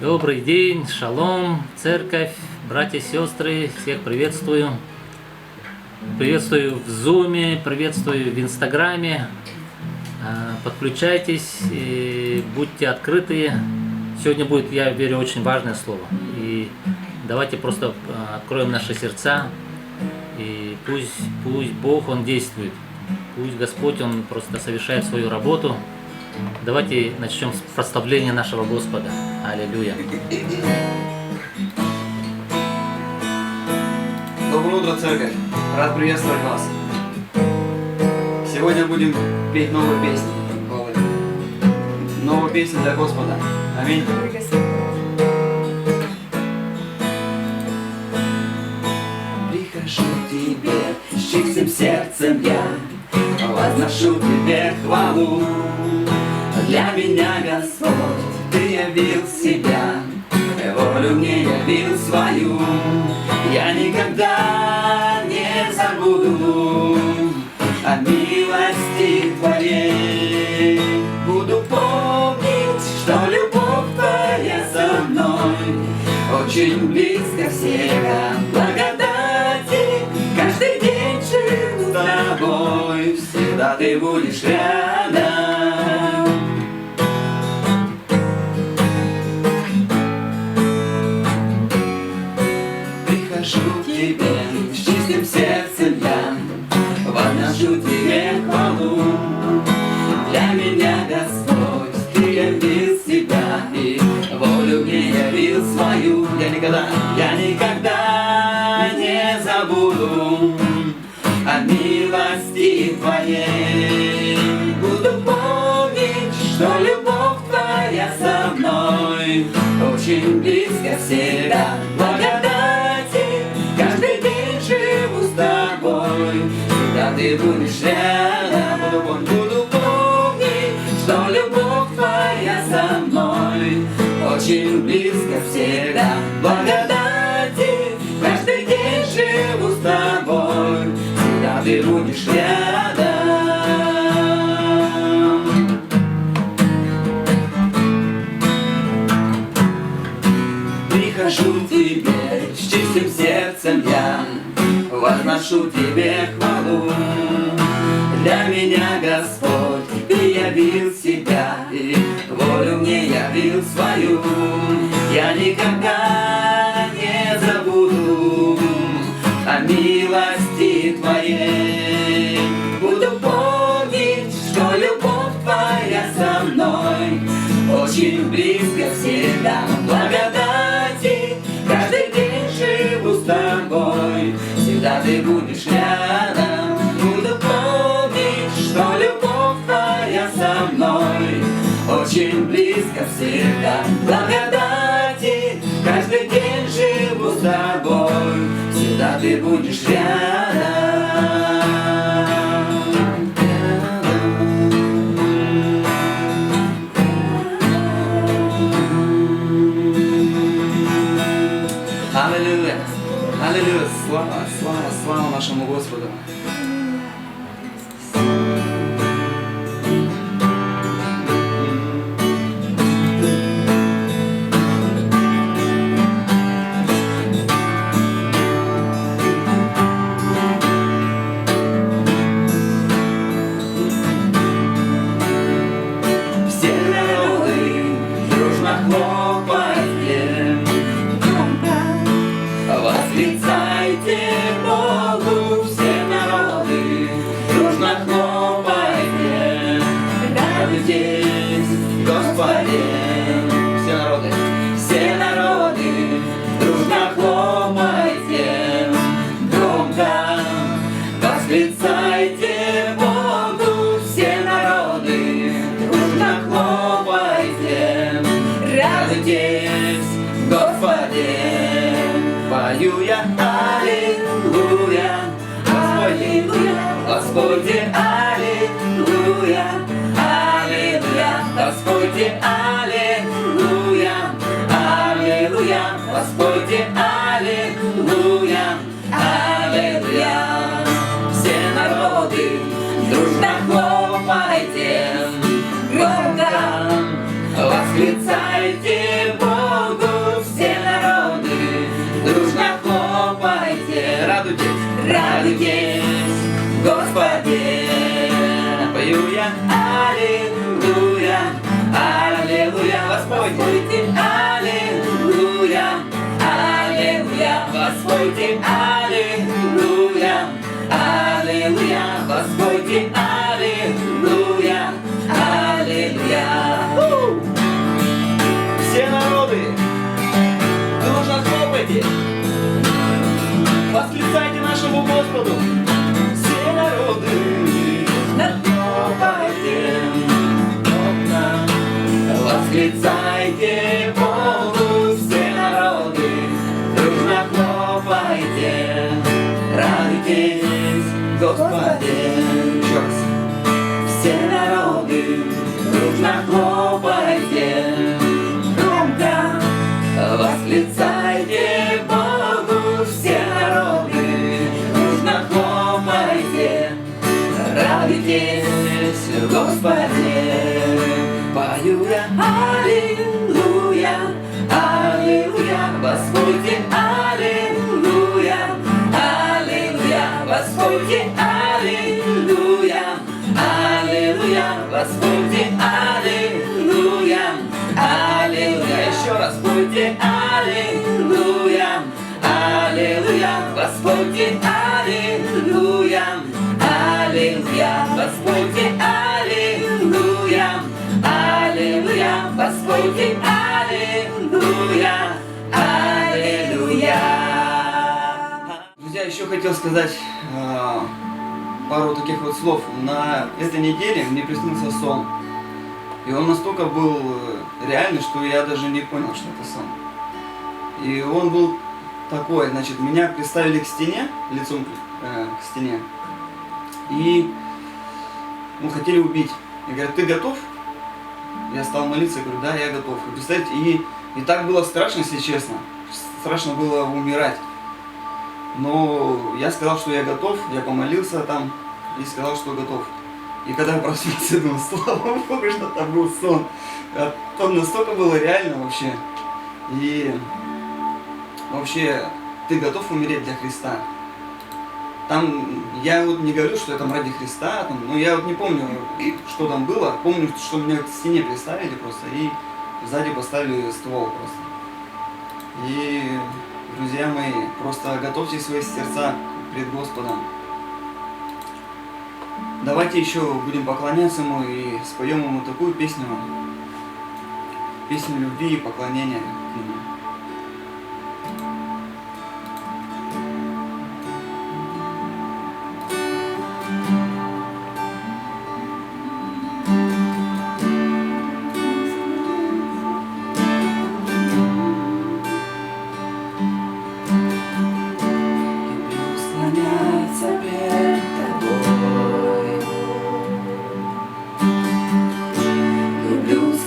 Добрый день, шалом, церковь, братья и сестры, всех приветствую. Приветствую в Зуме, приветствую в Инстаграме. Подключайтесь, будьте открыты. Сегодня будет, я верю, очень важное слово. И давайте просто откроем наши сердца. И пусть Бог, Он действует. Пусть Господь, Он просто совершает свою работу. Давайте начнем с прославления нашего Господа. Аллилуйя. Доброе утро, церковь! Рад приветствовать вас. Сегодня будем петь новые песни. Новые песни для Господа. Аминь. Прихожу к Тебе с чистым сердцем я, возношу Тебе хвалу. Для меня, Господь, Ты явил себя, волю мне явил свою. Я никогда не забуду о милости Твоей. Буду помнить, что любовь Твоя со мной очень близко всегда. Благодати каждый день живу с Тобой, всегда Ты будешь рядом. Прихожу к Тебе с чистым сердцем я, возношу Тебе хвалу. Для меня, Господь, Ты явил себя и волю мне явил свою. Я никогда не забуду о милости Твоей. Буду помнить, что любовь Твоя со мной очень близко всегда. Благодати каждый день живу с Тобой, всегда Ты будешь рядом. Буду помнить, что любовь Твоя со мной очень близко всегда. Благодати каждый день живу с Тобой, всегда Ты будешь рядом. Прихожу к Тебе с чистым сердцем я, возношу Тебе хвалу. Для меня, Господь, Ты явил себя и волю мне явил свою. Я никогда не забуду о милости Твоей. Буду помнить, что любовь Твоя со мной очень близко всегда. Благодати каждый день живу с Тобой, всегда Ты будешь рядом. Буду помнить, что любовь Твоя со мной очень близко всегда. Благодати каждый день живу с Тобой, всегда Ты будешь рядом. Аллилуйя! Аллилуйя! Слава, слава, слава нашему Господу! Все народы дружно хлопайте, восклицайте Богу, все народы дружно хлопайте, радуйтесь в Господе. Все народы дружно хлопайте, громко восклицайте Богу, все народы дружно хлопайте, радуйтесь в Господе. Пою я аллилуйя, Господи, аллилуйя, аллилуйя, Господи, аллилуйя, аллилуйя, Господи, аллилуйя, аллилуйя. Все народы дружно хлопайте, громко восклицайте Бога. аллилуйя, аллилуйя, аллилуйя, воспойте, аллилуйя, аллилуйя, воспойте, аллилуйя, аллилуйя, воспойте, аллилуйя, аллилуйя. Все народы, дружно хлопайте, восклицайте нашему Господу. Все народы, дружно хлопайте, восклицайте Богу. Все народы, дружно хлопайте, радуйтесь, Господи. Еще раз. Все народы, дружно хлопайте, громко восклицайте Богу. Все народы, дружно хлопайте, радуйтесь, Господи. Пою я аллилуйя, аллилуйя, воспойте, аллилуйя, аллилуйя, воспойте, аллилуйя, аллилуйя, воспойте, аллилуйя, аллилуйя. Еще раз пойте, аллилуйя, аллилуйя, воспойте, аллилуйя, аллилуйя, воспойте, аллилуйя, аллилуйя, воспойте, аллилуйя, аллилуйя. Друзья, еще хотел сказать пару таких вот слов. На этой неделе мне приснился сон. И он настолько был реальный, что я даже не понял, что это сон. И он был такой, значит, меня приставили к стене, лицом к стене. И хотели убить. И говорят, ты готов? Я стал молиться, говорю, да, я готов. И представьте, и так было страшно, если честно. Страшно было умирать. Но я сказал, что я готов, я помолился там и сказал, что готов. И когда я проснулся, думал, слава Богу, что там был сон. А там настолько было реально вообще. И вообще, ты готов умереть для Христа? Там, я вот не говорю, что я там ради Христа, там, но я вот не помню, что там было. Помню, что меня к стене приставили просто и сзади поставили ствол просто. И, друзья мои, просто готовьте свои сердца пред Господом. Давайте еще будем поклоняться Ему и споем Ему такую песню. Песню любви и поклонения к Нему.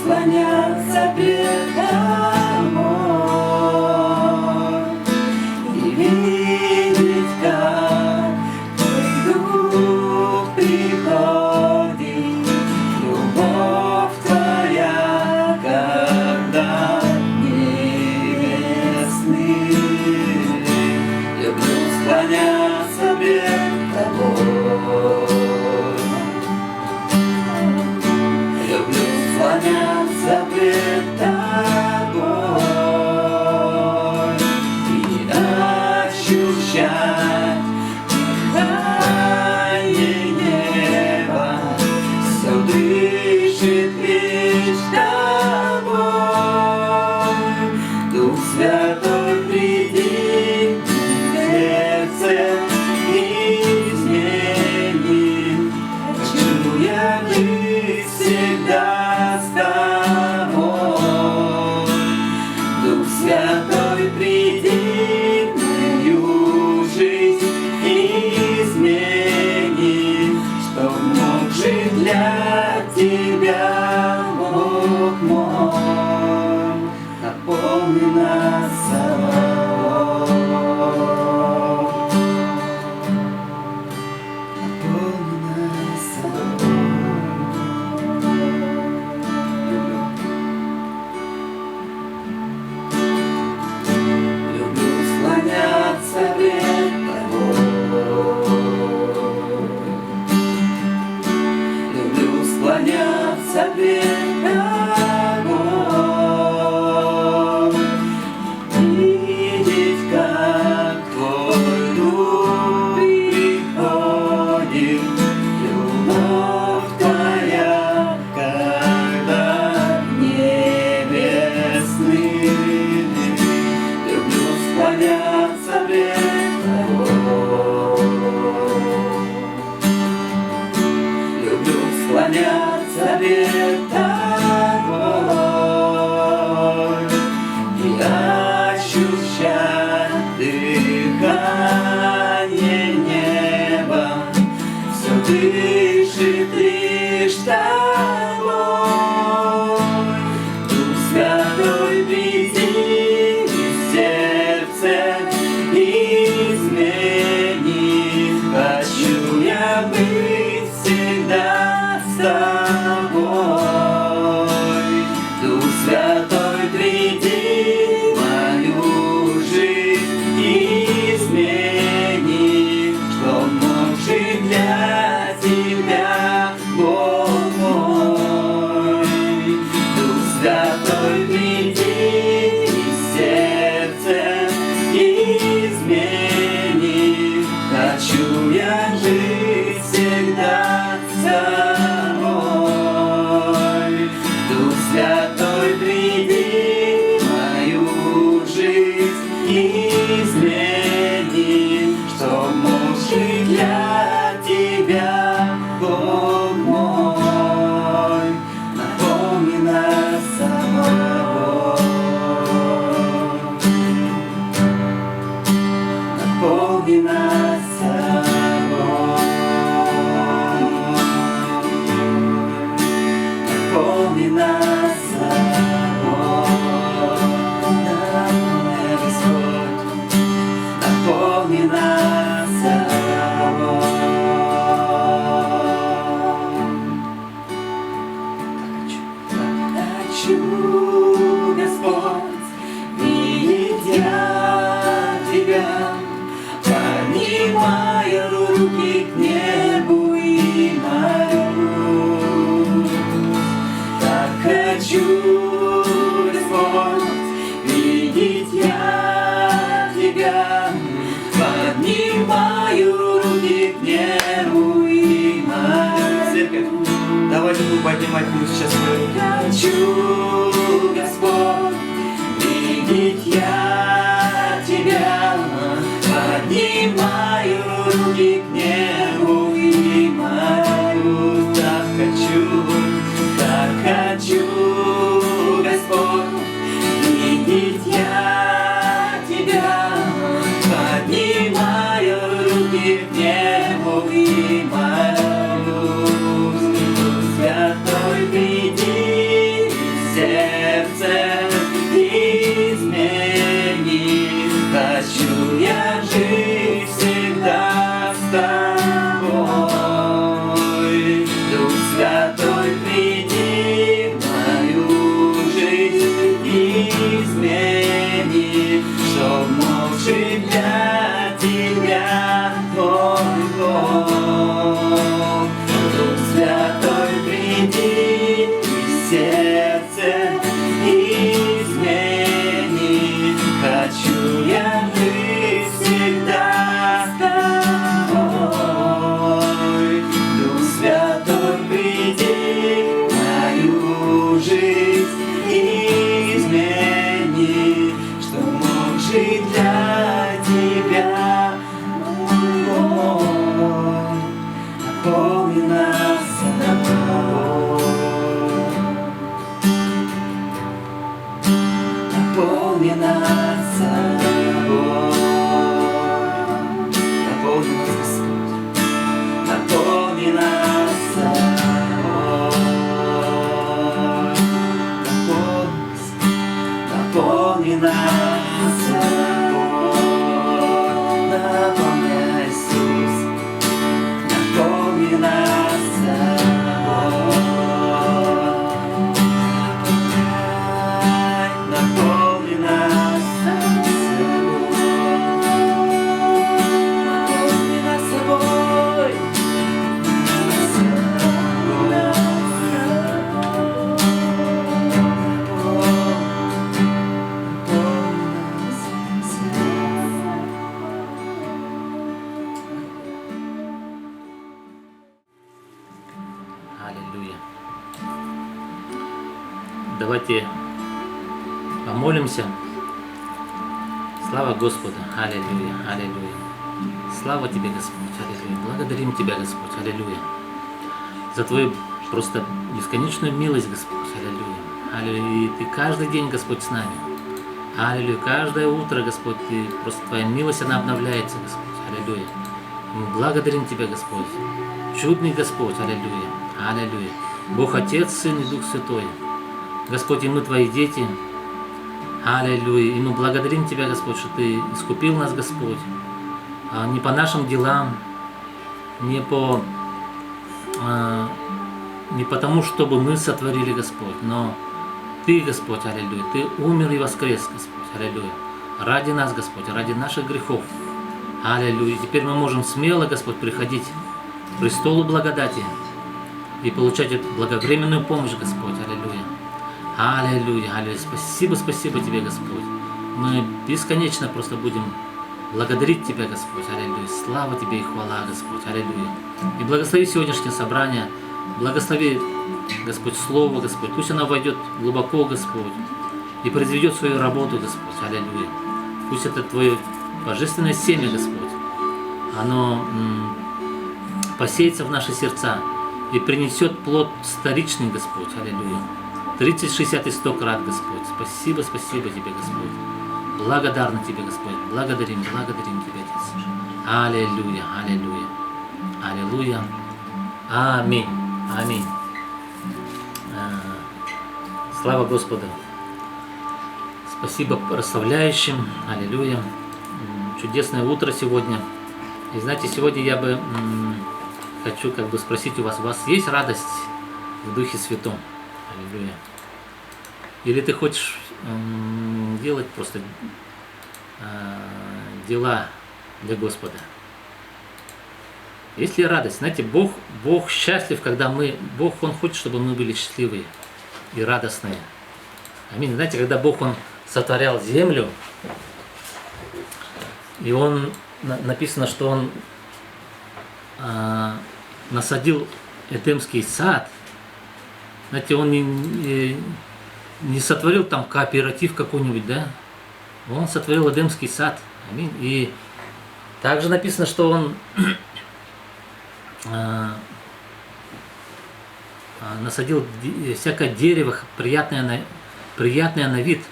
Склоняться пред тобой и видеть, как Твой Дух приходит, любовь Твоя, как дар небесный. Люблю склоняться пред тобой. Склоняться пред тобой и ощущать дыхание неба, все дышит лишь тобой. Дух Святой, приди в сердце измени, хочу я жить всегда с тобой. Дух Святой, приди в мою жизнь измени, чтоб мог жить для Тебя, Бог мой. Наполни нас собой. Наполни нас собой. Люблю склоняться пред тобой. Люблю склоняться пред тобой, видеть, как Твой Дух приходит, любовь Твоя, когда небесный. Люблю склоняться пред Тобой, люблю склоняться пред Тобой и ощущать дыхание неба. Все дышит лишь Тобой. Дух Святой, приди в сердце, измени. Хочу я быть всегда с Тобой. Дух Святой, приди в мою жизнь, измени, чтоб мог жить для Тебя, Бог мой. Дух Святой, приди в сердце, измени. Хочу я жить всегда с Тобой. Дух Святой, приди в мою жизнь, измени, чтоб мог жить для Тебя, Бог мой. Наполни нас собой, наполни нас собой, наполни нас собой, наполни, Господь, наполни нас собой. Хочу, Господь, видеть я Тебя, поднимаю руки к небу и молюсь. Так хочу, Господь, видеть я Тебя, поднимаю руки к небу и молюсь. Церковь, давайте будем поднимать пусть сейчас мы. Хочу, Господь, видеть я Тебя, поднимаю руки к небу и молюсь. Так хочу, Господь, видеть я Тебя, поднимаю руки к небу и молюсь. Дух Святой, приди в сердце, измени. Хочу я жить всегда давайте помолимся. Слава Господу, аллилуйя, аллилуйя. Слава Тебе, Господь, аллилуйя. Благодарим Тебя, Господь, аллилуйя. За Твою просто бесконечную милость, Господь, аллилуйя. Аллилуйя. И Ты каждый день, Господь, с нами. Аллилуйя. Каждое утро, Господь, Ты просто Твоя милость, она обновляется, Господь, аллилуйя. Мы благодарим Тебя, Господь. Чудный Господь, аллилуйя, аллилуйя. Бог Отец, Сын и Дух Святой. Господь, и мы Твои дети. Аллилуйя. И мы благодарим Тебя, Господь, что Ты искупил нас, Господь. Не по нашим делам, не потому, чтобы мы сотворили, Господь, но Ты, Господь, аллилуйя, Ты умер и воскрес, Господь, аллилуйя, ради нас, Господь, ради наших грехов, аллилуйя. Теперь мы можем смело, Господь, приходить к престолу благодати и получать эту благовременную помощь, Господь, аллилуйя, аллилуйя, аллилуйя. Спасибо, спасибо Тебе, Господь. Мы бесконечно просто будем благодарить Тебя, Господь, аллилуйя. Слава Тебе и хвала, Господь, аллилуйя. И благослови сегодняшнее собрание, благослови, Господь, Слово, Господь. Пусть оно войдет глубоко, Господь, и произведет свою работу, Господь, аллилуйя. Пусть это Твое божественное семя, Господь, оно посеется в наши сердца и принесет плод вторичный, Господь, аллилуйя. 30, 60 и 100 крат, Господь. Спасибо, спасибо Тебе, Господь. Благодарны Тебе, Господь. Благодарим Тебя, Отец. Аллилуйя, аллилуйя, аллилуйя. Аминь, аминь. Слава Господу. Спасибо прославляющим. Аллилуйя. Чудесное утро сегодня. И знаете, сегодня я бы хочу спросить у вас есть радость в Духе Святом? Аллилуйя. Или ты хочешь делать просто дела для Господа? Есть ли радость? Знаете, Бог счастлив, когда Бог, Он хочет, чтобы мы были счастливые и радостные. Аминь. Знаете, когда Бог, Он сотворял землю, и Он, написано, что Он насадил Эдемский сад, знаете, Он не сотворил там кооператив какой-нибудь, да? Он сотворил Эдемский сад. Аминь. И также написано, что Он насадил всякое дерево, приятное на вид.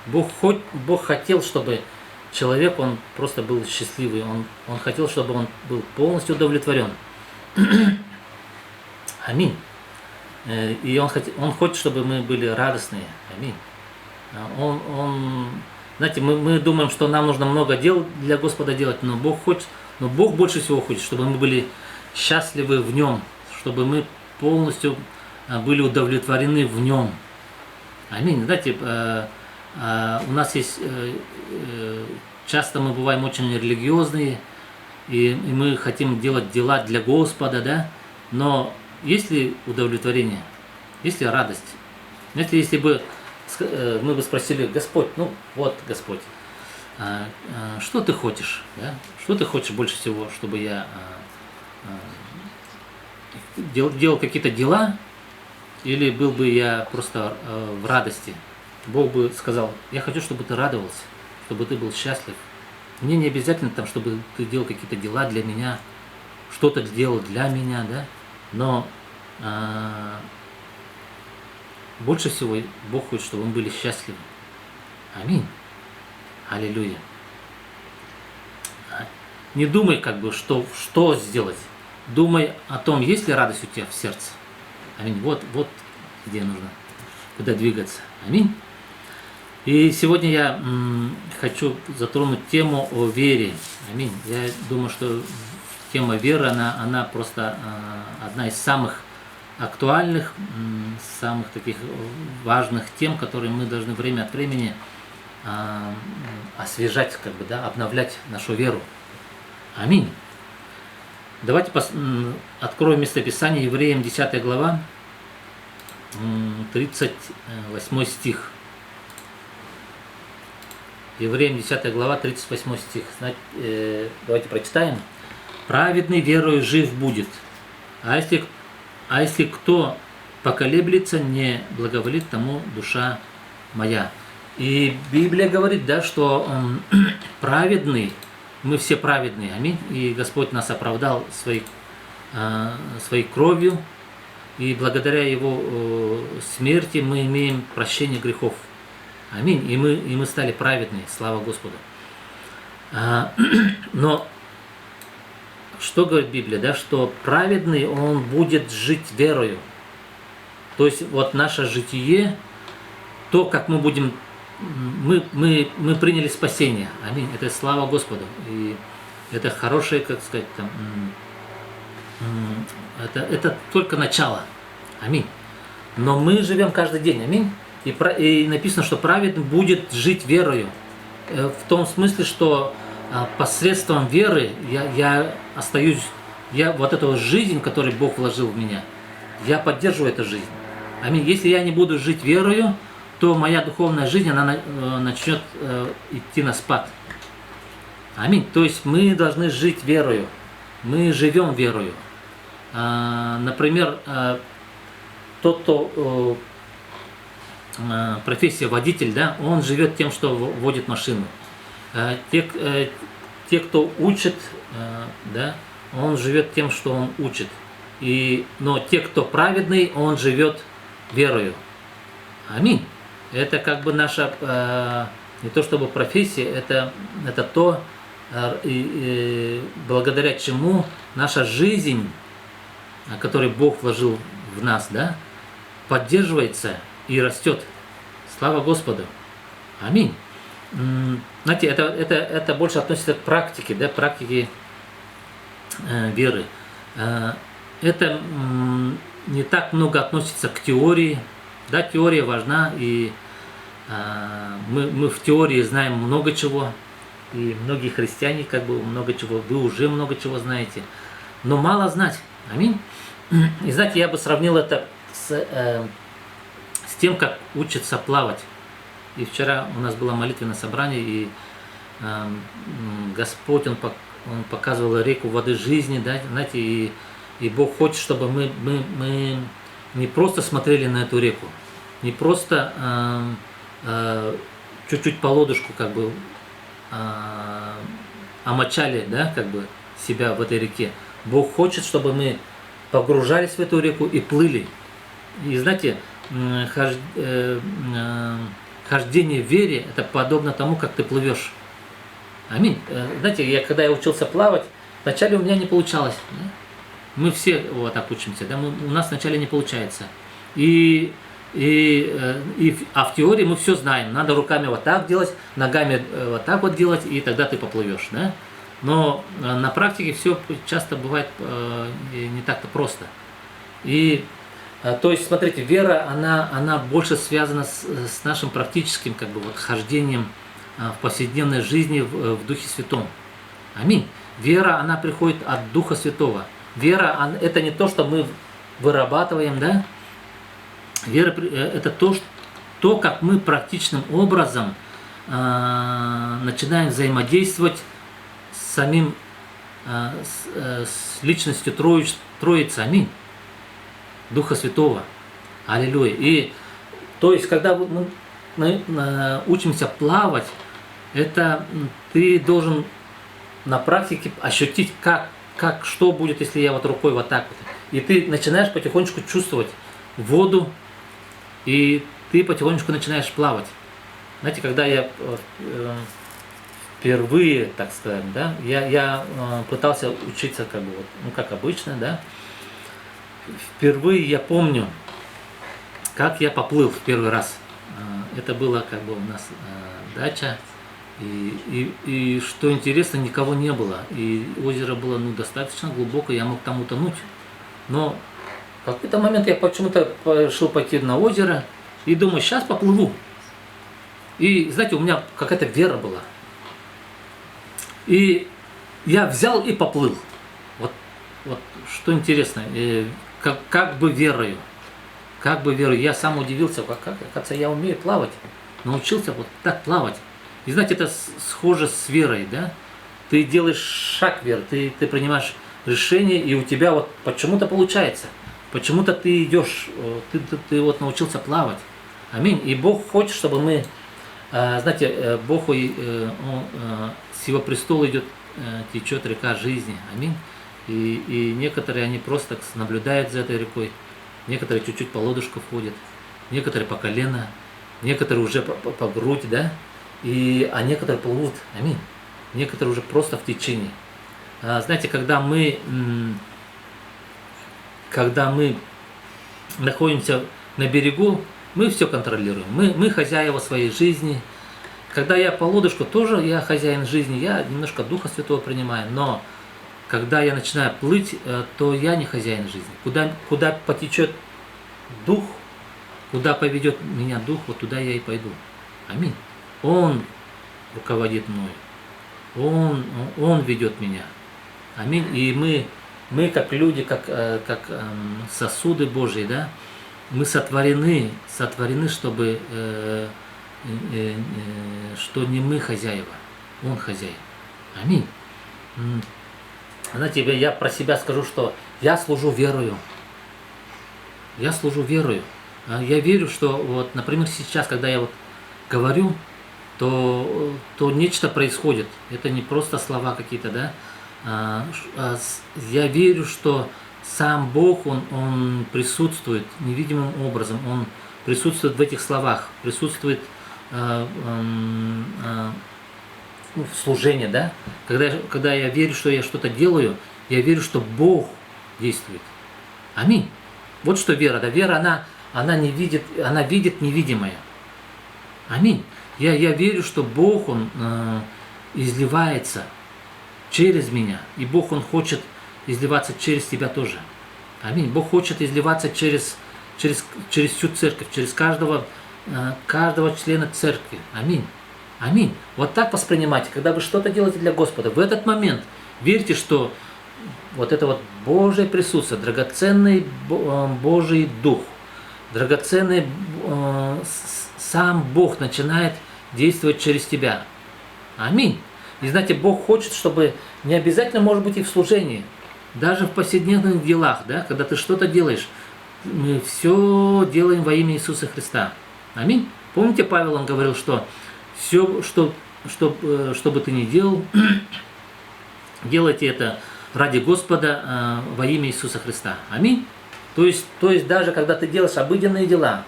Бог хотел, чтобы человек, он просто был счастливый. Он хотел, чтобы он был полностью удовлетворен. Аминь. И он хочет, чтобы мы были радостные. Аминь. Знаете, мы думаем, что нам нужно много дел для Господа делать, но Бог больше всего хочет, чтобы мы были счастливы в Нем, чтобы мы полностью были удовлетворены в Нем. Аминь. Знаете, у нас есть, часто мы бываем очень религиозные, и мы хотим делать дела для Господа, да, но есть ли удовлетворение, есть ли радость? Знаете, если бы мы бы спросили: Господь, Господь, что ты хочешь, да? Что ты хочешь больше всего, чтобы я делал какие-то дела, или был бы я просто в радости? Бог бы сказал: я хочу, чтобы ты радовался, чтобы ты был счастлив. Мне не обязательно там, чтобы ты делал какие-то дела для меня, что-то делал для меня, да? Но больше всего Бог хочет, чтобы мы были счастливы. Аминь. Аллилуйя. Не думай, что сделать. Думай о том, есть ли радость у тебя в сердце. Аминь. Вот где нужно, куда двигаться. Аминь. И сегодня я хочу затронуть тему о вере. Аминь. Я думаю, что тема веры, она просто одна из самых актуальных, самых таких важных тем, которые мы должны время от времени освежать, обновлять нашу веру. Аминь. Давайте откроем местописание Евреям 10 глава, 38 стих. Евреям 10 глава, 38 стих. Давайте прочитаем. «Праведный верою жив будет, а если кто поколеблется, не благоволит тому душа моя. И Библия говорит, да, что праведный, мы все праведные, аминь, и Господь нас оправдал своей кровью, и благодаря Его смерти мы имеем прощение грехов. Аминь. И мы стали праведны, слава Господу. Но что говорит Библия, да, что праведный, он будет жить верою. То есть вот наше житие, то, как мы будем, мы приняли спасение. Аминь. Это слава Господу. И это хорошее, как сказать, там, это только начало. Аминь. Но мы живем каждый день. Аминь. И написано, что праведный будет жить верою. В том смысле, что посредством веры я остаюсь, вот эту жизнь, которую Бог вложил в меня, я поддерживаю эту жизнь. Аминь. Если я не буду жить верою, то моя духовная жизнь, она начнет идти на спад. Аминь. То есть мы должны жить верою. Мы живем верою. Например, тот, кто профессия водитель, да, он живет тем, что водит машину. Те, кто учит, да, он живет тем, что он учит. Но те, кто праведный, он живет верою. Аминь. Это как бы наша, не то чтобы профессия, это то, благодаря чему наша жизнь, которую Бог вложил в нас, да, поддерживается и растет. Слава Господу. Аминь. Знаете, это больше относится к практике, да, практике веры. Это не так много относится к теории. Да, теория важна, и мы в теории знаем много чего, и многие христиане как бы много чего, вы уже много чего знаете, но мало знать. Аминь. И знаете, я бы сравнил это с тем, как учатся плавать. И вчера у нас было молитвенное собрание, и Господь, Он показывал реку воды жизни, да, знаете, и Бог хочет, чтобы мы не просто смотрели на эту реку, не просто чуть-чуть по лодыжку как бы омочали, да, как бы себя в этой реке. Бог хочет, чтобы мы погружались в эту реку и плыли. И знаете, хождение в вере – это подобно тому, как ты плывешь. Аминь. Знаете, когда я учился плавать, вначале у меня не получалось. Да? Мы все вот так учимся, да? У нас вначале не получается. А в теории мы все знаем. Надо руками вот так делать, ногами вот так вот делать, и тогда ты поплывешь. Да? Но на практике все часто бывает не так-то просто. То есть, смотрите, вера, она больше связана с нашим практическим как бы, вот, хождением в повседневной жизни в Духе Святом. Аминь. Вера, она приходит от Духа Святого. Вера, это не то, что мы вырабатываем, да? Вера, это то, как мы практичным образом начинаем взаимодействовать с самим, с личностью Троицы. Аминь. Духа Святого. Аллилуйя. И то есть, когда мы учимся плавать, это ты должен на практике ощутить, что будет, если я вот рукой вот так вот. И ты начинаешь потихонечку чувствовать воду, и ты потихонечку начинаешь плавать. Знаете, когда я впервые, так сказать, да, я пытался учиться как бы вот, ну как обычно, да. Впервые я помню, как я поплыл в первый раз. Это было как бы у нас дача. И что интересно, никого не было. И озеро было достаточно глубокое, я мог там утонуть. Но в какой-то момент я почему-то решил пойти на озеро и думаю, сейчас поплыву. И знаете, у меня какая-то вера была. И я взял и поплыл. Вот что интересно. Как бы верою. Я сам удивился, оказывается, я умею плавать. Научился вот так плавать. И знаете, это схоже с верой, да? Ты делаешь шаг веры, ты принимаешь решение, и у тебя вот почему-то получается. Почему-то ты идешь, ты вот научился плавать. Аминь. И Бог хочет, чтобы мы, знаете, Бог, с Его престола идет, течет река жизни. Аминь. И некоторые, они просто наблюдают за этой рекой. Некоторые чуть-чуть по лодыжку входят. Некоторые по колено. Некоторые уже по грудь, да? А некоторые плывут. Аминь. Некоторые уже просто в течении. Знаете, когда мы находимся на берегу, мы все контролируем. Мы хозяева своей жизни. Когда я по лодыжку, тоже я хозяин жизни, я немножко Духа Святого принимаю, но когда я начинаю плыть, то я не хозяин жизни. Куда потечет Дух, куда поведет меня Дух, вот туда я и пойду. Аминь. Он руководит мной. Он ведет меня. Аминь. И мы как люди, как сосуды Божьи, да, мы сотворены, чтобы что не мы хозяева, Он хозяин. Аминь. Знаете, я про себя скажу, что я служу верою. Я служу верою. Я верю, что вот, например, сейчас, когда я вот говорю, то нечто происходит. Это не просто слова какие-то, да. Я верю, что сам Бог, Он присутствует невидимым образом. Он присутствует в этих словах, присутствует в служении, да. Когда я верю, что я что-то делаю, я верю, что Бог действует. Аминь. Вот что вера. Да, вера, она не видит, она видит невидимое. Аминь. Я верю, что Бог, Он изливается через меня. И Бог, Он хочет изливаться через тебя тоже. Аминь. Бог хочет изливаться через всю церковь, через каждого члена церкви. Аминь. Аминь. Вот так воспринимайте, когда вы что-то делаете для Господа. В этот момент верьте, что вот это вот Божье присутствие, драгоценный Божий Дух, драгоценный сам Бог начинает действовать через тебя. Аминь. И знаете, Бог хочет, чтобы не обязательно, может быть, и в служении, даже в повседневных делах, да, когда ты что-то делаешь, мы все делаем во имя Иисуса Христа. Аминь. Помните, Павел, он говорил, что все, что бы ты ни делал, делайте это ради Господа во имя Иисуса Христа. Аминь. То есть даже когда ты делаешь обыденные дела,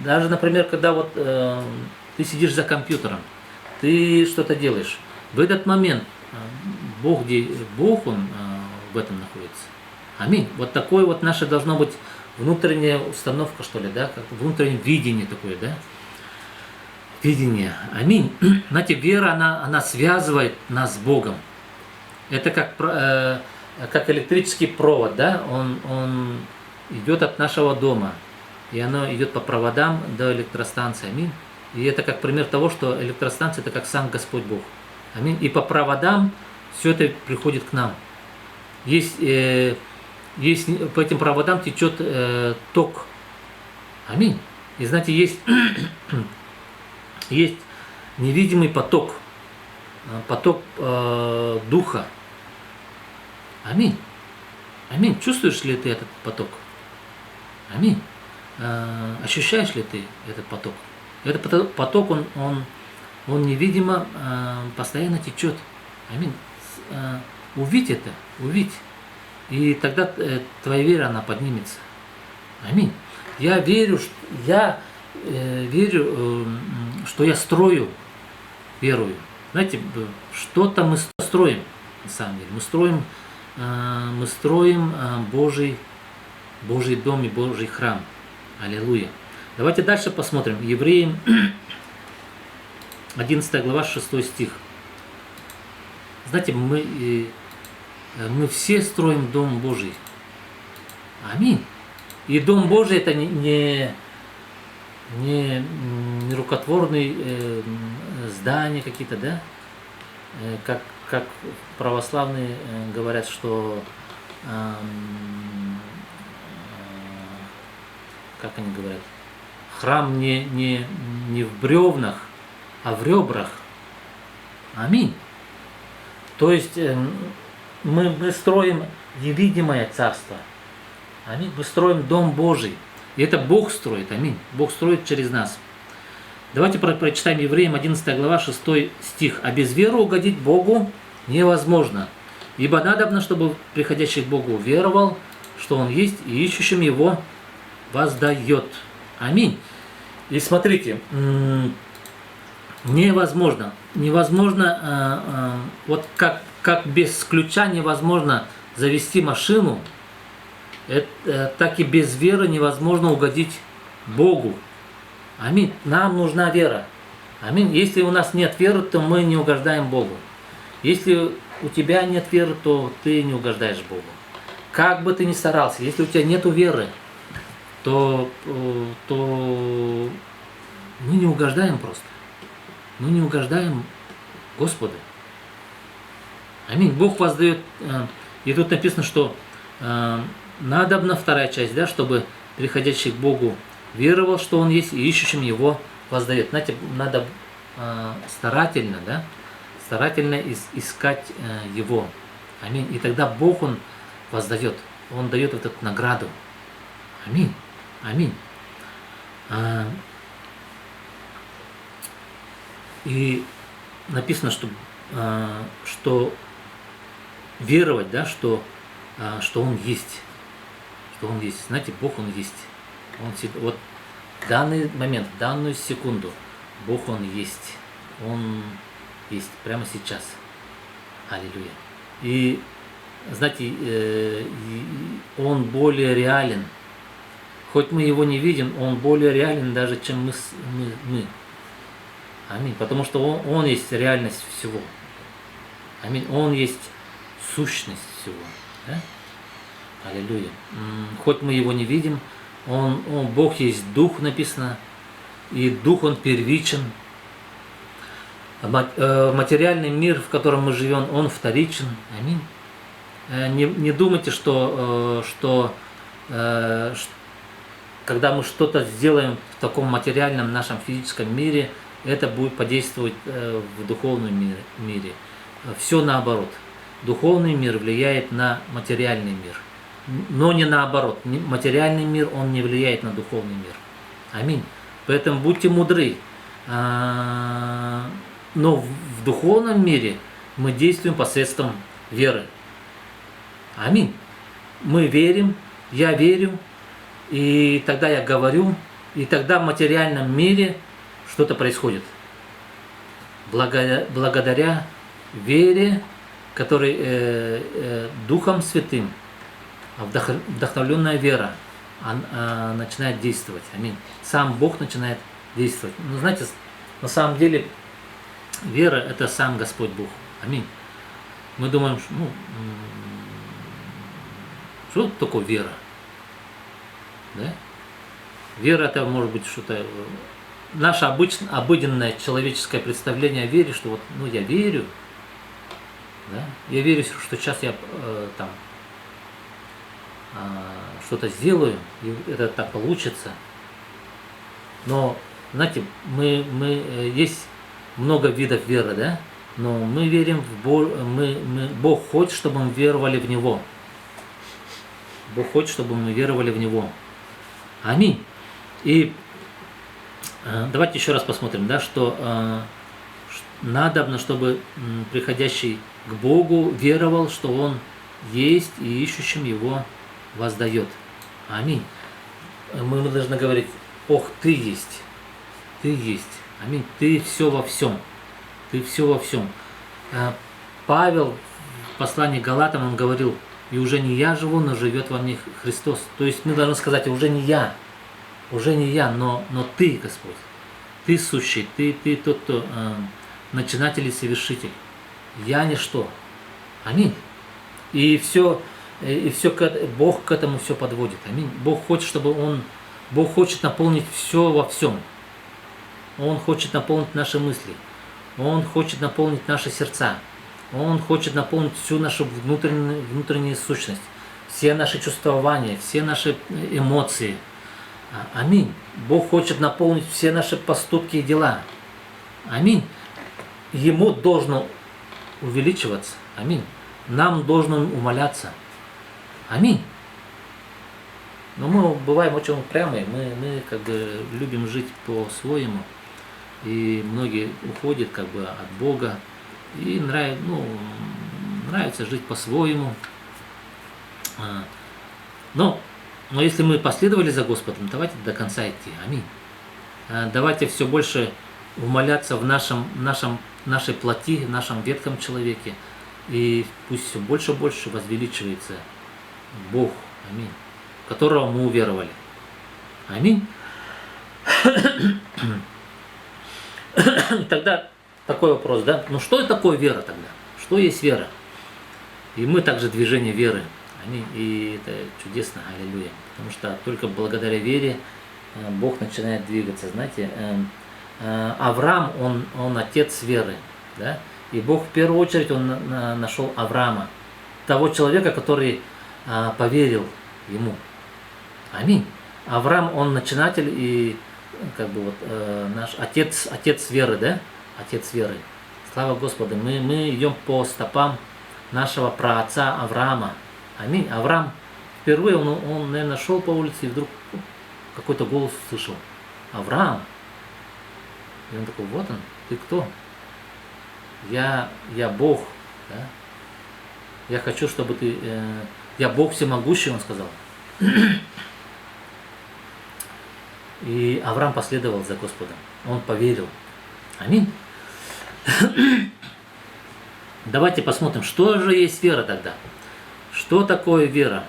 даже, например, когда вот ты сидишь за компьютером, ты что-то делаешь, в этот момент Бог, Он в этом находится. Аминь. Вот такое вот наше должно быть внутренняя установка, что ли, да, как внутреннее видение такое, да. Видение. Аминь. Знаете, вера, она связывает нас с Богом. Это как электрический провод, да, он идет от нашего дома, и оно идет по проводам до электростанции. Аминь. И это как пример того, что электростанция это как сам Господь Бог. Аминь. И по проводам все это приходит к нам. Есть по этим проводам течет ток. Аминь. И знаете, есть невидимый поток Духа. Аминь. Аминь. Чувствуешь ли ты этот поток? Аминь. Ощущаешь ли ты этот поток? Этот поток, он невидимо постоянно течет. Аминь. Увидь это, увидь. И тогда твоя вера, она поднимется. Аминь. Я верю, что я строю верою. Знаете, что-то мы строим, на самом деле. Мы строим Божий дом и Божий храм. Аллилуйя. Давайте дальше посмотрим. Евреям 11 глава, 6 стих. Знаете, мы все строим Дом Божий. Аминь. И Дом Божий это не рукотворные здания какие-то, да? Как православные говорят, что как они говорят, храм не в бревнах, а в ребрах. Аминь. То есть мы строим невидимое царство. Аминь. Мы строим Дом Божий. И это Бог строит. Аминь. Бог строит через нас. Давайте прочитаем Евреям 11 глава 6 стих. «А без веры угодить Богу невозможно. Ибо надобно, чтобы приходящий к Богу веровал, что Он есть, и ищущим Его воздает». Аминь. И смотрите, невозможно. Невозможно, вот как без ключа невозможно завести машину, так и без веры невозможно угодить Богу. Аминь. Нам нужна вера. Аминь. Если у нас нет веры, то мы не угождаем Богу. Если у тебя нет веры, то ты не угождаешь Богу. Как бы ты ни старался, если у тебя нет веры, то мы не угождаем просто. Мы не угождаем Господу. Аминь. Бог воздает. И тут написано, что надобна вторая часть, да, чтобы приходящий к Богу веровал, что Он есть, и ищущим Его воздает. Знаете, надо старательно, да, старательно искать Его. Аминь. И тогда Бог, Он воздает. Он дает вот эту награду. Аминь. Аминь. И написано, что веровать, да, что Он есть. Что Он есть. Знаете, Бог, Он есть. Вот в данный момент, в данную секунду Бог, Он есть. Он есть прямо сейчас. Аллилуйя. И знаете, Он более реален. Хоть мы Его не видим, Он более реален даже, чем мы. Аминь. Потому что Он есть реальность всего. Аминь. Он есть сущность всего. Да? Аллилуйя. Хоть мы Его не видим, Бог есть Дух, написано, и Дух, Он первичен. Материальный мир, в котором мы живем, он вторичен. Аминь. Не думайте, что когда мы что-то сделаем в таком материальном нашем физическом мире, это будет подействовать в духовном мире. Все наоборот. Духовный мир влияет на материальный мир. Но не наоборот. Материальный мир, он не влияет на духовный мир. Аминь. Поэтому будьте мудры. Но в духовном мире мы действуем посредством веры. Аминь. Мы верим, я верю, и тогда я говорю, и тогда в материальном мире что-то происходит. Благодаря вере, которой Духом Святым, вдохновленная вера, она начинает действовать. Аминь. Сам Бог начинает действовать. Ну, знаете, на самом деле вера – это сам Господь Бог. Аминь. Мы думаем, что такое вера? Да? Вера – это может быть что-то... Наше обыденное человеческое представление о вере, что вот, я верю, да? Я верю, что сейчас я что-то сделаю, и это так получится. Но, знаете, есть много видов веры, да? Но мы верим в Бога, Бог хочет, чтобы мы веровали в Него. Бог хочет, чтобы мы веровали в Него. Аминь. И давайте еще раз посмотрим, да, что надобно, чтобы приходящий к Богу веровал, что Он есть, и ищущим Его воздает. Аминь. Мы должны говорить: Ох, Ты есть. Ты есть. Аминь. Ты все во всем. Ты все во всем. Павел в послании к Галатам, он говорил: и уже не я живу, но живет во мне Христос. То есть мы должны сказать: уже не я, но Ты, Господь. Ты сущий, Ты тот, кто начинатель и совершитель. Я ничто. Аминь. И все Бог к этому все подводит. Аминь. Бог хочет наполнить все во всем. Он хочет наполнить наши мысли. Он хочет наполнить наши сердца. Он хочет наполнить всю нашу внутреннюю сущность, все наши чувствования, все наши эмоции. Аминь. Бог хочет наполнить все наши поступки и дела. Аминь. Ему должно увеличиваться. Аминь. Нам должно умоляться. Аминь. Но мы бываем очень упрямые, мы как бы любим жить по-своему. И многие уходят как бы от Бога. И нравится жить по-своему. Но если мы последовали за Господом, давайте до конца идти. Аминь. Давайте все больше умоляться в нашей плоти, в нашем ветхом человеке. И пусть все больше и больше возвеличивается Бог, аминь, в которого мы уверовали. Аминь. Тогда такой вопрос, да? Ну что такое вера тогда? Что есть вера? И мы также движение веры. Аминь. И это чудесно, аллилуйя. Потому что только благодаря вере Бог начинает двигаться. Знаете, Авраам, он отец веры. Да? И Бог в первую очередь он нашел Авраама, того человека, который поверил ему. Аминь. Авраам, он начинатель и как бы вот наш отец веры, да? Отец веры. Слава Господу, мы идем по стопам нашего праотца Авраама. Аминь. Авраам впервые, он наверное, шел по улице, и вдруг какой-то голос услышал. Авраам. И он такой, вот он, ты кто? Я Бог, да? Я хочу, чтобы ты... я Бог всемогущий, он сказал. И Авраам последовал за Господом. Он поверил. Аминь. Давайте посмотрим, что же есть вера тогда. Что такое вера?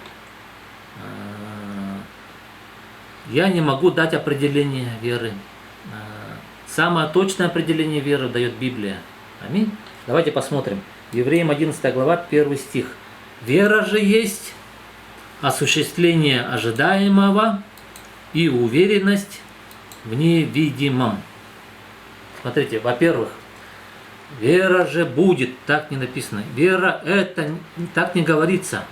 Я не могу дать определение веры. Самое точное определение веры дает Библия. Аминь. Давайте посмотрим. Евреям 11 глава, 1 стих. Вера же есть осуществление ожидаемого и уверенность в невидимом. Смотрите, во-первых, вера же будет, так не написано. Вера это так не говорится.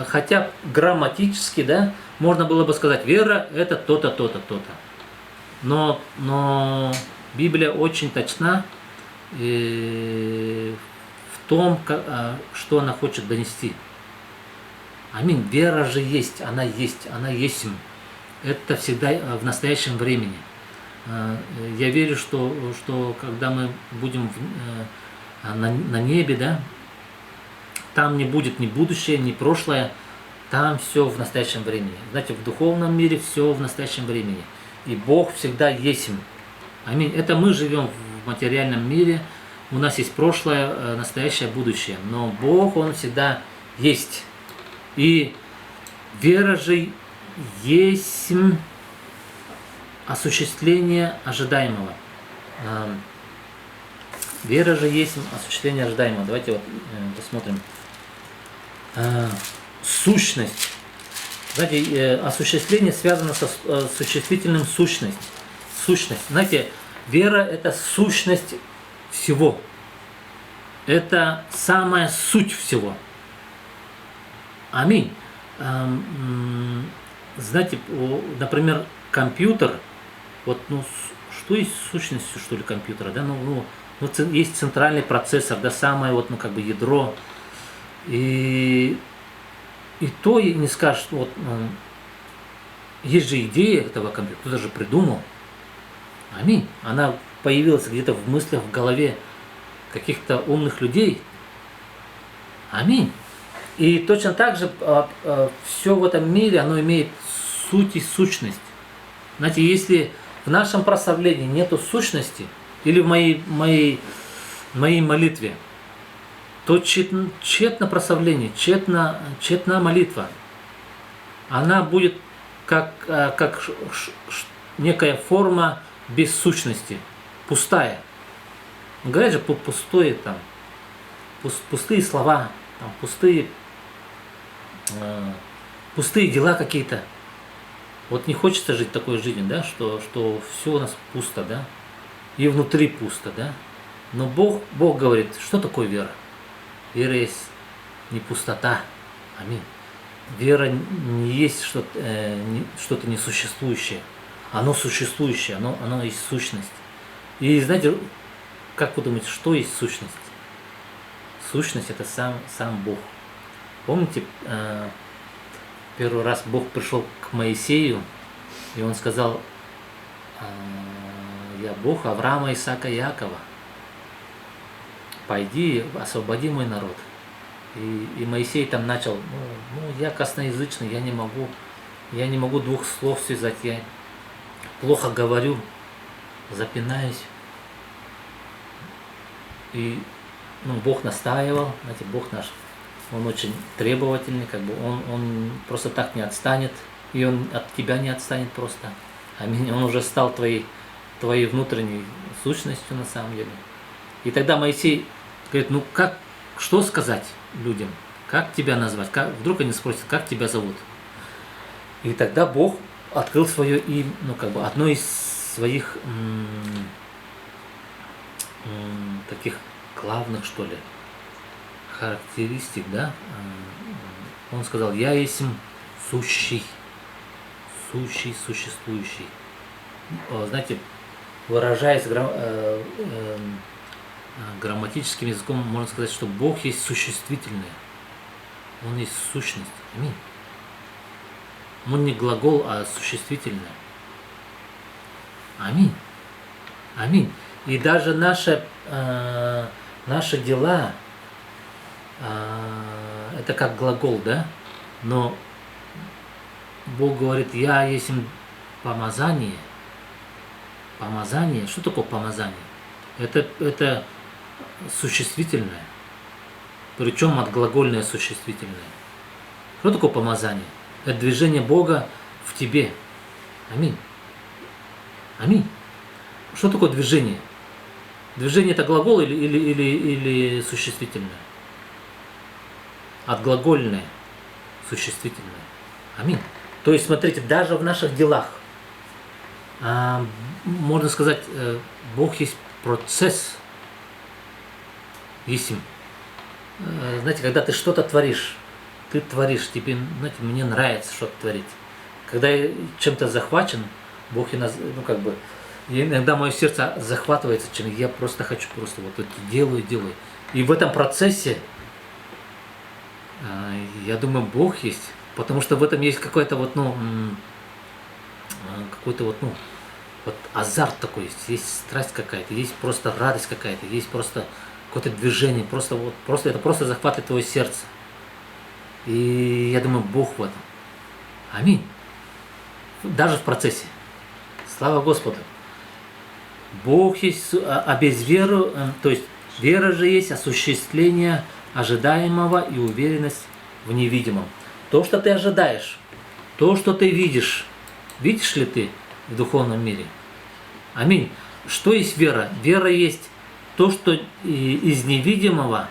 Хотя грамматически, да, можно было бы сказать, вера это то-то, то-то, то-то. Но Библия очень точна в том, что она хочет донести. Аминь. Вера же есть, она есть. Это всегда в настоящем времени. Я верю, что когда мы будем на небе, да, там не будет ни будущее, ни прошлое, там все в настоящем времени. Знаете, в духовном мире все в настоящем времени. И Бог всегда есть. Аминь. Это мы живем в материальном мире, у нас есть прошлое, настоящее, будущее. Но Бог, Он всегда есть. И вера же есть осуществление ожидаемого. Вера же есть осуществление ожидаемого. Давайте вот посмотрим. Сущность. Знаете, осуществление связано со существительным сущность. Сущность. Знаете, вера – это сущность всего. Это самая суть всего. Аминь. Знаете, например, компьютер, вот, что есть сущностью, что ли, компьютера, да, есть центральный процессор, да, самое вот, как бы ядро, и то и не скажешь, вот, есть же идея этого компьютера, кто-то же придумал, аминь, она появилась где-то в мыслях, в голове каких-то умных людей, аминь, и точно так же все в этом мире, оно имеет суть и сущность. Знаете, если в нашем прославлении нету сущности, или в моей молитве, то тщетно прославление, тщетна молитва. Она будет как некая форма без сущности, пустая. Говорят же, пустое там, пустые слова, там, пустые дела какие-то. Вот не хочется жить такой жизнью, да, что все у нас пусто, да, и внутри пусто, да. Но Бог говорит, что такое вера? Вера есть не пустота, аминь. Вера не есть что-то несуществующее, оно существующее, оно есть сущность. И знаете, как вы думаете, что есть сущность? Сущность – это сам Бог. Помните, первый раз Бог пришел к Моисею, и он сказал: я Бог Авраама, Исаака и Иакова. Пойди, освободи мой народ. И Моисей там начал: я косноязычный, я не могу двух слов связать, я плохо говорю, запинаюсь. И Бог настаивал, знаете, Бог наш, Он очень требовательный, как бы он просто так не отстанет, и Он от тебя не отстанет просто. Аминь. Он уже стал твоей внутренней сущностью на самом деле. И тогда Моисей говорит: что сказать людям? Как тебя назвать? Вдруг они спросят: как тебя зовут? И тогда Бог открыл свое имя, одно из своих таких главных, что ли, характеристик, да? Он сказал: я есть сущий, существующий. Знаете, выражаясь грамматическим языком, можно сказать, что Бог есть существительное. Он есть сущность. Аминь. Он не глагол, а существительное. Аминь. Аминь. И даже наши дела, это как глагол, да? Но Бог говорит: я есть помазание. Помазание. Что такое помазание? Это существительное. Причем отглагольное существительное. Что такое помазание? Это движение Бога в тебе. Аминь. Аминь. Что такое движение? Движение — это глагол или существительное? Отглагольное, существительное. Аминь. То есть, смотрите, даже в наших делах, можно сказать, Бог есть процесс. Есть. Знаете, когда ты что-то творишь, тебе, знаете, мне нравится что-то творить. Когда я чем-то захвачен, Бог иногда мое сердце захватывается чем я просто хочу, вот это делаю. И в этом процессе, я думаю, Бог есть, потому что в этом есть какой-то азарт такой есть страсть какая-то, есть просто радость какая-то, есть просто какое-то движение, это просто захватывает твое сердце. И я думаю, Бог в этом. Аминь. Даже в процессе. Слава Господу. Бог есть, а без веры, то есть вера же есть осуществление ожидаемого и уверенность в невидимом. То, что ты ожидаешь, то, что ты видишь ли ты в духовном мире? Аминь. Что есть вера? Вера есть то, что из невидимого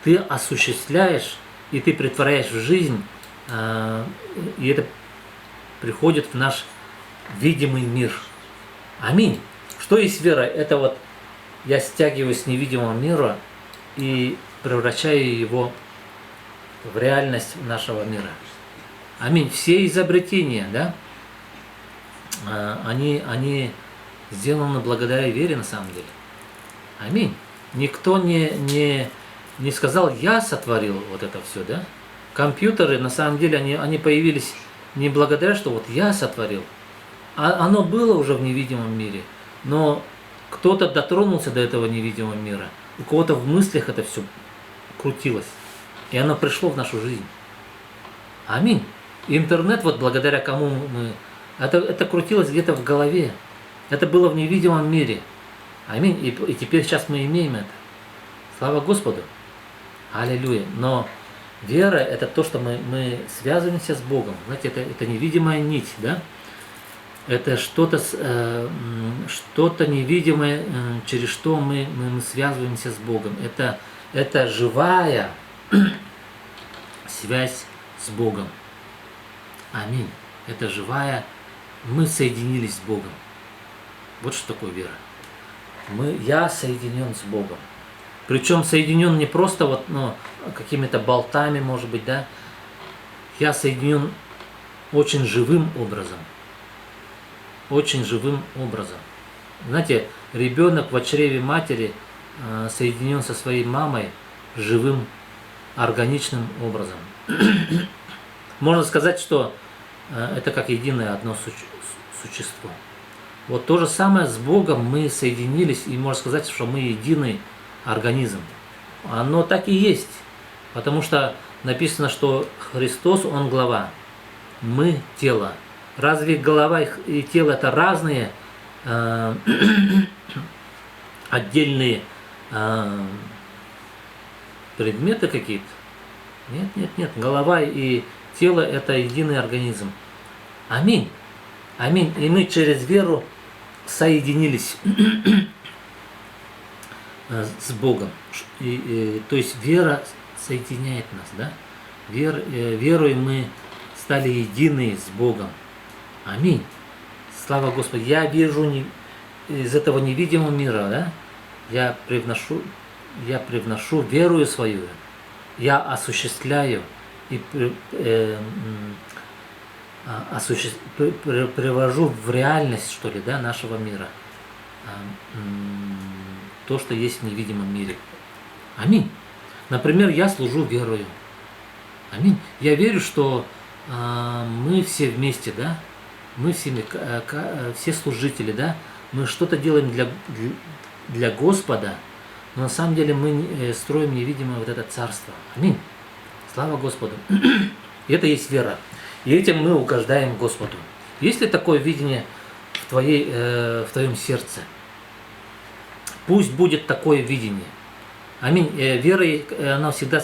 ты осуществляешь и ты претворяешь в жизнь, и это приходит в наш видимый мир. Аминь. Что есть вера? Это я стягиваю с невидимого мира и превращаю его в реальность нашего мира. Аминь. Все изобретения, да, они сделаны благодаря вере на самом деле. Аминь. Никто не сказал: я сотворил вот это все, да? Компьютеры, на самом деле, они появились не благодаря, что я сотворил. Оно было уже в невидимом мире, но кто-то дотронулся до этого невидимого мира, у кого-то в мыслях это все крутилось, и оно пришло в нашу жизнь. Аминь. Интернет, благодаря кому это крутилось где-то в голове, это было в невидимом мире. Аминь. И теперь сейчас мы имеем это. Слава Господу. Аллилуйя. Но вера — это то, что мы связываемся с Богом. Знаете, это невидимая нить, да? Это что-то невидимое, через что мы связываемся с Богом. Это живая связь с Богом. Аминь. Это живая, мы соединились с Богом. Вот что такое вера. Я соединен с Богом. Причем соединен не просто какими-то болтами, может быть, да. Я соединен очень живым образом. Очень живым образом. Знаете, ребенок в чреве матери соединен со своей мамой живым, органичным образом. можно сказать, что это как единое одно существо. Вот то же самое с Богом мы соединились, и можно сказать, что мы единый организм. Оно так и есть, потому что написано, что Христос, Он глава, мы тело. Разве голова и тело это разные отдельные предметы какие-то? Нет, нет, нет. Голова и тело это единый организм. Аминь. Аминь. И мы через веру соединились с Богом. То есть вера соединяет нас, да? Верой мы стали едины с Богом. Аминь. Слава Господу. Я вижу из этого невидимого мира, да? Я привношу верую свою. Я осуществляю и привожу в реальность, что ли, да, нашего мира то, что есть в невидимом мире. Аминь. Например, я служу верою. Аминь. Я верю, что мы все вместе, да, мы все служители, да, мы что-то делаем для Господа, но на самом деле мы строим невидимое вот это царство. Аминь. Слава Господу. И это есть вера. И этим мы угождаем Господу. Есть ли такое видение в твоем сердце? Пусть будет такое видение. Аминь. Вера, она всегда,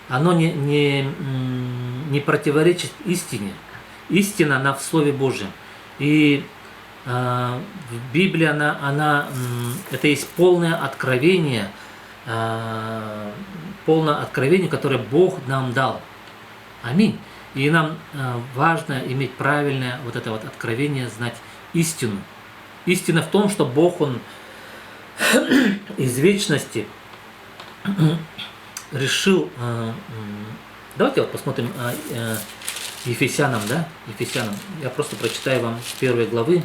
оно не противоречит истине. Истина, она в Слове Божьем. И в Библии это есть полное откровение, которое Бог нам дал. Аминь. И нам важно иметь правильное вот это вот откровение, знать истину. Истина в том, что Бог, Он из вечности решил... Давайте вот посмотрим Ефесянам, да? Ефесянам. Я просто прочитаю вам с 1 главы.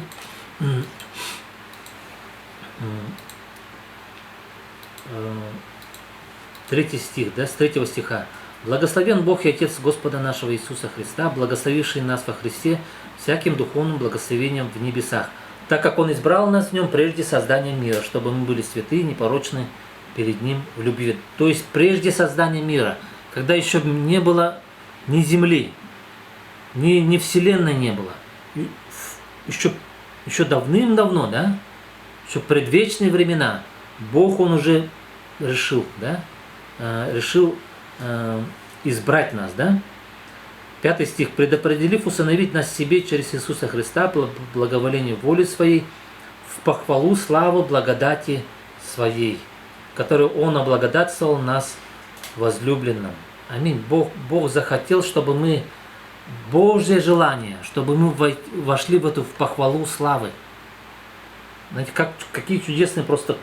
3 стих, да, с 3 стиха. «Благословен Бог и Отец Господа нашего Иисуса Христа, благословивший нас во Христе всяким духовным благословением в небесах, так как Он избрал нас в Нем прежде создания мира, чтобы мы были святы и непорочны перед Ним в любви». То есть прежде создания мира, когда еще не было ни земли, ни вселенной не было, еще давным-давно, да, еще предвечные времена, Бог, Он уже решил, да, избрать нас, да. 5 стих. «Предопределив усыновить нас себе через Иисуса Христа по благоволению воли Своей, в похвалу славы благодати Своей, которую Он облагодатствовал нас возлюбленным». Аминь. Бог захотел, чтобы мы, Божье желание, чтобы мы вошли в эту похвалу славы. Знаете, какие чудесные просто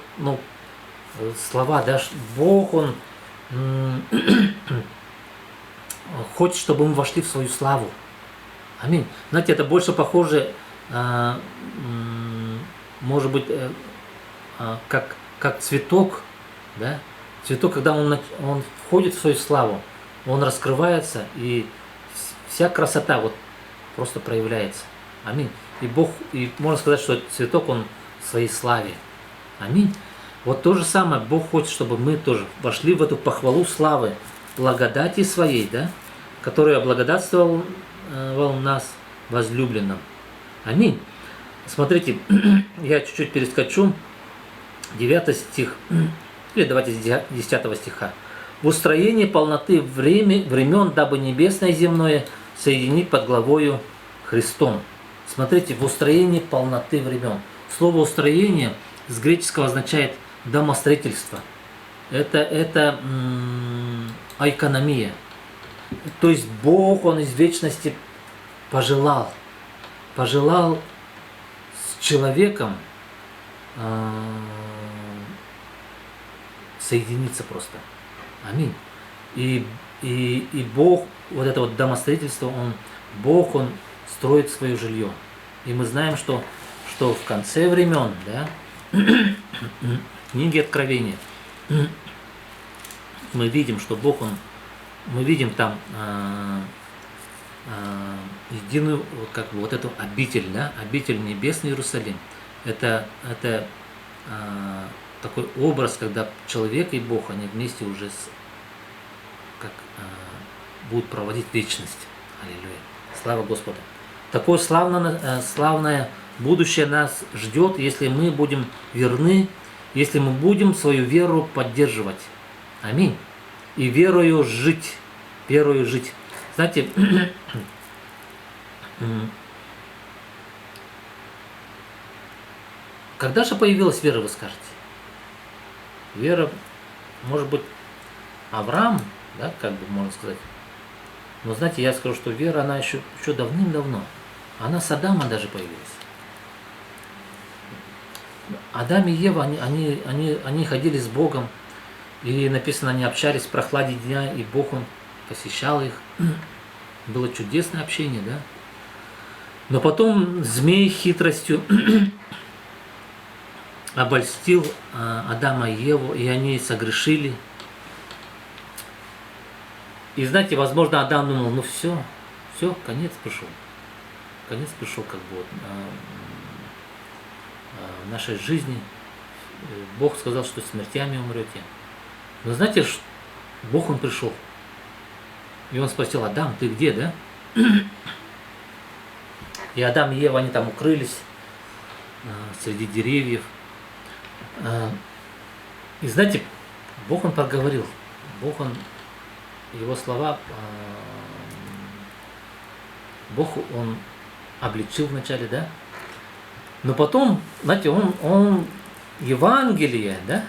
слова, да? Бог, Он хочет, чтобы мы вошли в свою славу. Аминь. Знаете, это больше похоже, может быть, как цветок, да? Цветок, когда он входит в свою славу, он раскрывается, и вся красота вот просто проявляется. Аминь. И можно сказать, что цветок, он в своей славе. Аминь. Вот то же самое Бог хочет, чтобы мы тоже вошли в эту похвалу славы, благодати Своей, да, который облагодатствовал нас возлюбленным. Аминь. Смотрите, я чуть-чуть перескочу. 9 стих, или давайте с 10 стиха. «В устроении полноты времен, дабы небесное и земное соединить под главою Христом». Смотрите, в устроении полноты времен. Слово «устроение» с греческого означает домостроительство. Это экономия. То есть Бог, Он из вечности пожелал с человеком соединиться просто. Аминь. И Бог, вот это вот домостроительство, Бог, Он строит свое жилье. И мы знаем, что в конце времен, да, в книге Откровения, мы видим, что Бог, мы видим там единую, как бы вот эту обитель, да, обитель небесный Иерусалим. Это такой образ, когда человек и Бог, они вместе уже как будут проводить вечность. Аллилуйя. Слава Господу. Такое славное будущее нас ждет, если мы будем верны, если мы будем свою веру поддерживать. Аминь. И верою жить. Верою жить. Знаете, когда же появилась вера, вы скажете? Вера, может быть, Авраам, да, как бы можно сказать. Но знаете, я скажу, что вера, она еще давным-давно. Она с Адама даже появилась. Адам и Ева, они ходили с Богом. И написано, они общались в прохладе дня, и Бог, Он посещал их. Было чудесное общение, да? Но потом змей хитростью обольстил Адама и Еву, и они согрешили. И знаете, возможно, Адам думал, ну все, конец пришел. Конец пришел как бы вот, в нашей жизни. Бог сказал, что смертями умрете. Но знаете, Бог, Он пришел. И Он спросил: Адам, ты где, да? И Адам и Ева, они там укрылись среди деревьев. И знаете, Бог, Он проговорил. Бог, Он, Его слова, Бог, Он обличил вначале, да? Но потом, знаете, Он Евангелие, да?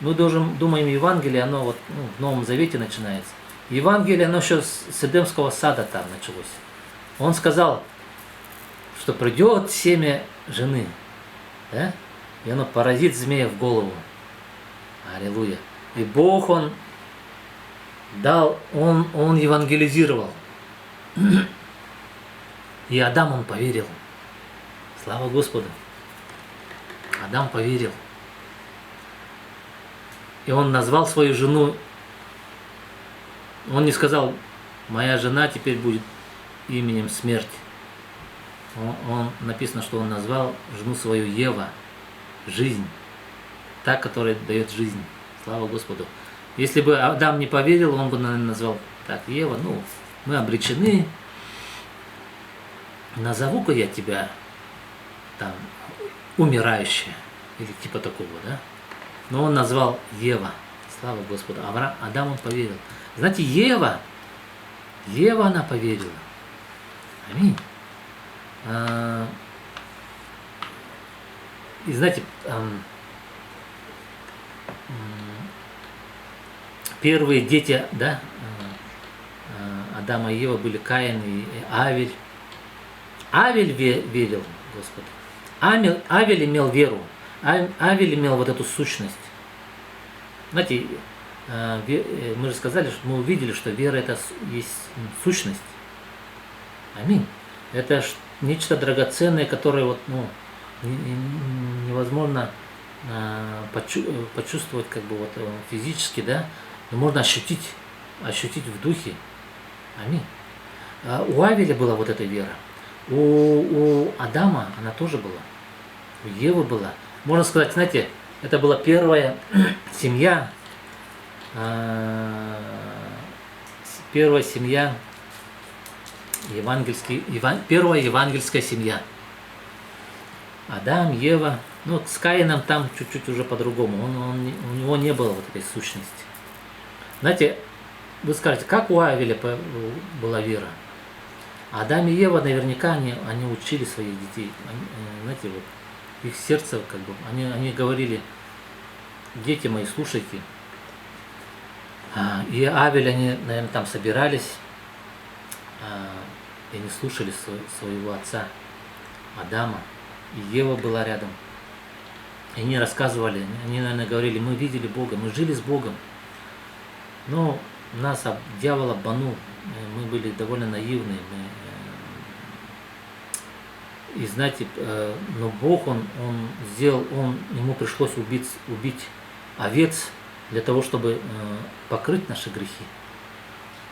Мы думаем, Евангелие, оно вот, в Новом Завете начинается. Евангелие, оно еще с Эдемского сада там началось. Он сказал, что придет семя жены, да? И оно поразит змея в голову. Аллилуйя. И Бог, Он дал, Он евангелизировал. И Адам, он поверил. Слава Господу. Адам поверил. И он назвал свою жену. Он не сказал, моя жена теперь будет именем смерть. Он написано, что он назвал жену свою Ева, жизнь, та, которая дает жизнь. Слава Господу. Если бы Адам не поверил, он бы, наверное, назвал так: Ева, ну, мы обречены. Назову-ка я тебя там умирающая, или типа такого, да? Но он назвал Ева. Слава Господу. Адам, он поверил. Знаете, Ева, она поверила. Аминь. И знаете, первые дети, да, Адама и Ева были Каин и Авель. Авель верил Господу. Авель имел веру. Авель имел вот эту сущность. Знаете, мы же сказали, что мы увидели, что вера — это есть сущность. Аминь. Это нечто драгоценное, которое вот, невозможно почувствовать как бы вот физически, да, но можно ощутить в духе. Аминь. У Авеля была вот эта вера. У Адама она тоже была. У Евы была. Можно сказать, знаете, это была первая семья, первая евангельская семья. Адам, Ева. Ну, с Каином там чуть-чуть уже по-другому. У него не было вот этой сущности. Знаете, вы скажете, как у Авеля была вера? Адам и Ева наверняка они учили своих детей. Знаете, вот их сердце, как бы, они говорили: дети мои, слушайте. И Авель, они, наверное, там собирались, и они слушали своего отца Адама. И Ева была рядом. И они рассказывали, они, наверное, говорили: мы видели Бога, мы жили с Богом. Но нас дьявол обманул, мы были довольно наивные. И знаете, но Бог, он сделал, ему пришлось убить овец для того, чтобы покрыть наши грехи.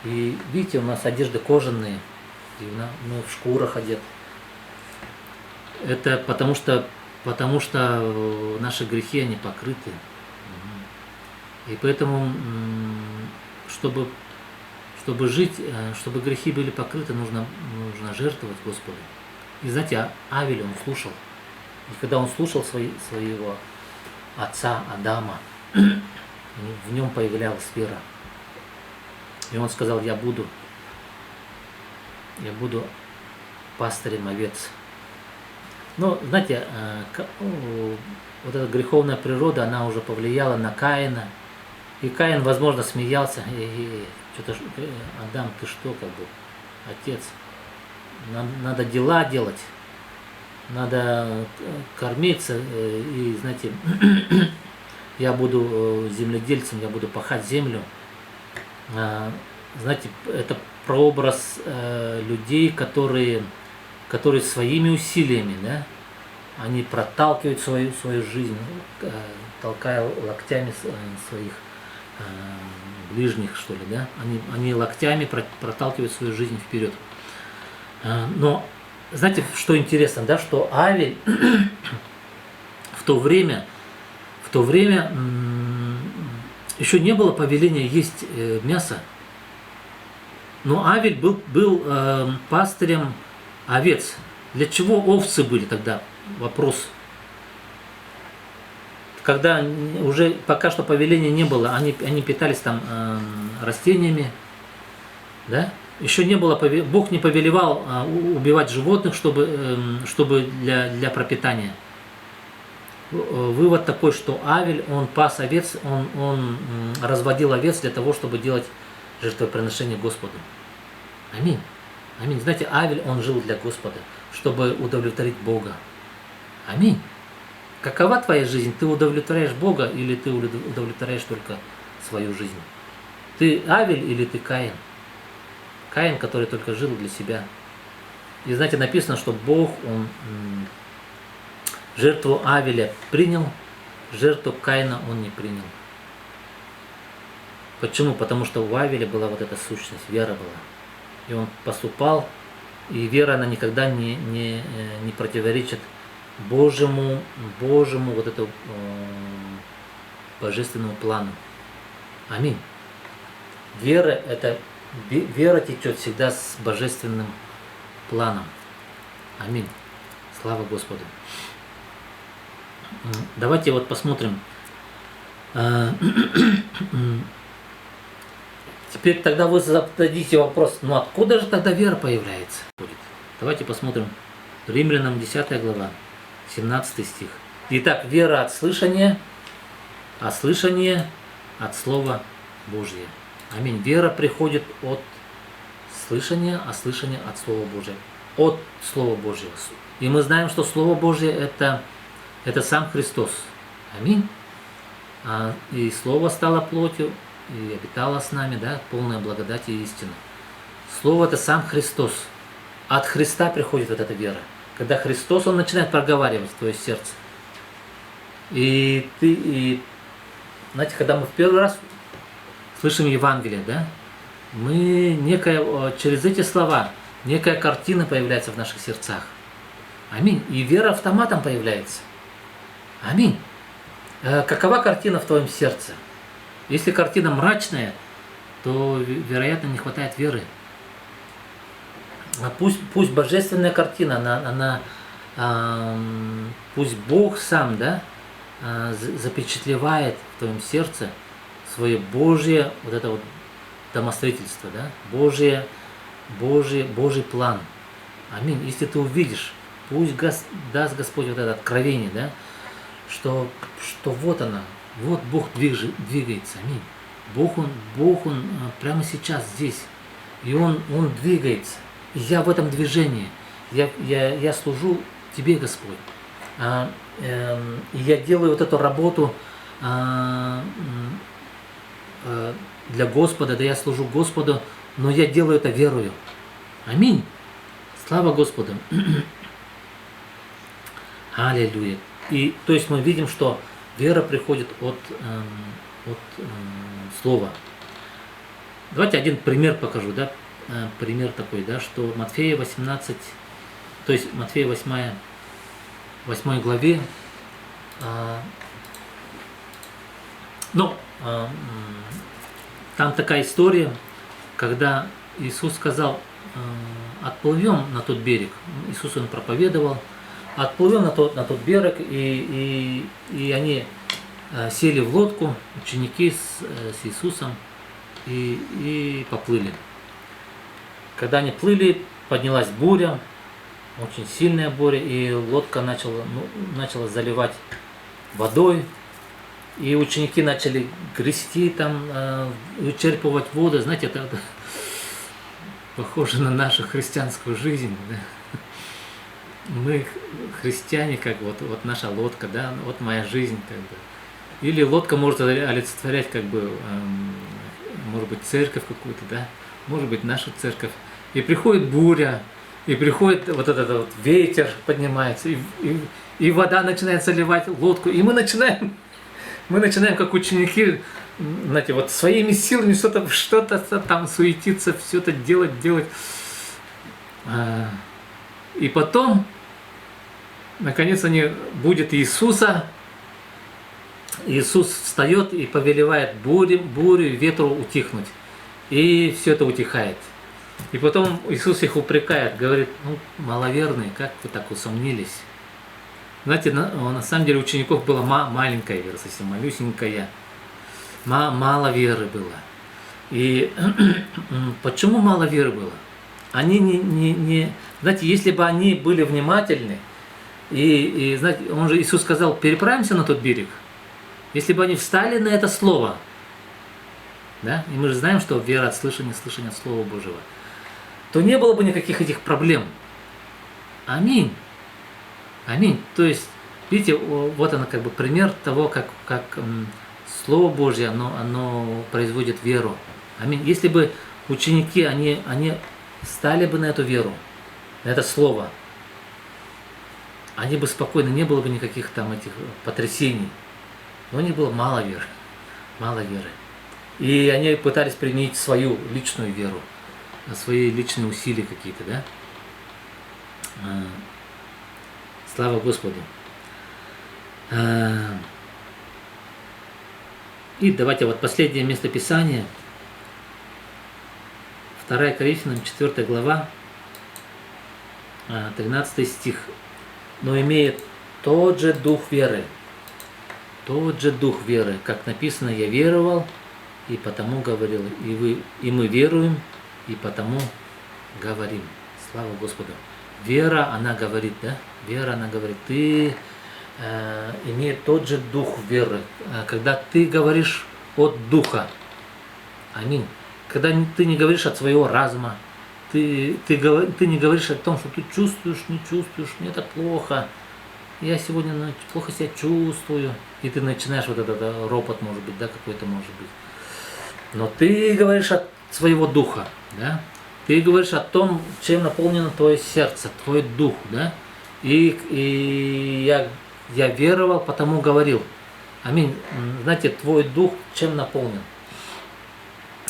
И видите, у нас одежды кожаные, и мы в шкурах одеты. Это потому что наши грехи, они покрыты. И поэтому, чтобы жить, чтобы грехи были покрыты, нужно жертвовать Господу. И знаете, Авель, он слушал. И когда он слушал своего отца Адама, в нем появлялась вера. И он сказал: я буду пастырем овец. Но, знаете, вот эта греховная природа, она уже повлияла на Каина. И Каин, возможно, смеялся. Что-то, Адам, ты что, как бы, отец? Надо дела делать. Надо кормиться. И, знаете, я буду земледельцем, я буду пахать землю. Знаете, это прообраз людей, которые своими усилиями, да, они проталкивают свою жизнь, толкая локтями своих ближних, что ли, да, они локтями проталкивают свою жизнь вперед. Но знаете, что интересно, да, что Авель в то время еще не было повеления есть мясо, но Авель был пастырем овец. Для чего овцы были тогда? Вопрос. Когда уже пока что повеления не было, они питались там растениями, да? Еще не было, Бог не повелевал убивать животных, чтобы для пропитания. Вывод такой, что Авель, он пас овец, он разводил овец для того, чтобы делать жертвоприношение Господу. Аминь. Аминь. Знаете, Авель, он жил для Господа, чтобы удовлетворить Бога. Аминь. Какова твоя жизнь? Ты удовлетворяешь Бога или ты удовлетворяешь только свою жизнь? Ты Авель или ты Каин? Каин, который только жил для себя. И знаете, написано, что Бог, он жертву Авеля принял, жертву Каина он не принял. Почему? Потому что у Авеля была вот эта сущность, вера была. И он поступал, и вера, она никогда не противоречит Божьему вот этому божественному плану. Аминь. Вера течет всегда с божественным планом. Аминь. Слава Господу. Давайте вот посмотрим. Теперь тогда вы зададите вопрос, ну откуда же тогда вера появляется? Давайте посмотрим. Римлянам 10 глава, 17 стих. Итак, вера от слышания, а слышание от Слова Божьего. Аминь. Вера приходит от слышания, а слышание от Слова Божьего. От Слова Божьего. И мы знаем, что Слово Божье это сам Христос. Аминь. И Слово стало плотью, и обитало с нами, да, полная благодать и истина. Слово это сам Христос. От Христа приходит вот эта вера. Когда Христос, Он начинает проговаривать в твое сердце. И знаете, когда мы в первый раз слышим Евангелие, да, через эти слова некая картина появляется в наших сердцах. Аминь. И вера автоматом появляется. Аминь. Какова картина в твоем сердце? Если картина мрачная, то, вероятно, не хватает веры. Пусть божественная картина, пусть Бог сам, да, запечатлевает в твоем сердце свое Божье вот это вот домостроительство, да, Божий план. Аминь. Если ты увидишь, пусть даст Господь вот это откровение, да, что вот она, вот Бог двигается. Аминь. Бог он прямо сейчас здесь. И Он двигается. И я в этом движении. Я служу Тебе, Господь. И я делаю вот эту работу для Господа, да, я служу Господу, но я делаю это верою. Аминь. Слава Господу. Аллилуйя. И то есть мы видим, что вера приходит от слова. Давайте один пример покажу, да, пример такой, да, что Матфея 18, то есть Матфея 8 главе, там такая история, когда Иисус сказал, отплывем на тот берег, Иисус он проповедовал, отплывем на тот берег, и они сели в лодку, ученики с Иисусом, и поплыли. Когда они плыли, поднялась буря, очень сильная буря, и лодка начала заливать водой, и ученики начали грести там, вычерпывать воду. Знаете, это похоже на нашу христианскую жизнь. Да? Мы христиане, как вот наша лодка, да, вот моя жизнь, как бы. Или лодка может олицетворять, как бы, может быть, церковь какую-то, да, может быть, нашу церковь. И приходит буря, и приходит вот этот вот ветер поднимается, и вода начинает заливать лодку, и мы начинаем, как ученики, знаете, вот своими силами что-то там суетиться, все это делать. И потом, наконец, будет Иисуса. Иисус встает и повелевает бурю, ветру утихнуть. И все это утихает. И потом Иисус их упрекает, говорит, маловерные, как вы так усомнились? Знаете, на самом деле у учеников была маленькая вера, совсем малюсенькая. Мало веры было. И почему мало веры было? Они не... Знаете, если бы они были внимательны, и знаете, Иисус сказал, переправимся на тот берег. Если бы они встали на это слово, да, и мы же знаем, что вера от слышания, слышания от Слова Божьего, то не было бы никаких этих проблем. Аминь. Аминь. То есть, видите, вот оно как бы пример того, как Слово Божье, оно производит веру. Аминь. Если бы ученики, они стали бы на эту веру, на это Слово, они бы спокойно, не было бы никаких там этих потрясений. Но у них было мало веры. И они пытались применить свою личную веру, свои личные усилия какие-то, да? Слава Господу. И давайте вот последнее место Писания. 2 Коринфянам 4 глава, 13 стих. Но имеет тот же дух веры, как написано, я веровал, и потому говорил, и мы веруем, и потому говорим. Слава Господу. Вера, она говорит, да? Вера, она говорит, ты имеет тот же дух веры, когда ты говоришь от духа. Аминь. Когда ты не говоришь от своего разума, ты не говоришь о том, что ты чувствуешь, не чувствуешь, мне так плохо, я сегодня плохо себя чувствую, и ты начинаешь вот этот ропот, может быть, да, какой-то может быть. Но ты говоришь от своего духа, да? Ты говоришь о том, чем наполнено твое сердце, твой дух, да? И я веровал, потому говорил. Аминь. Знаете, твой дух чем наполнен?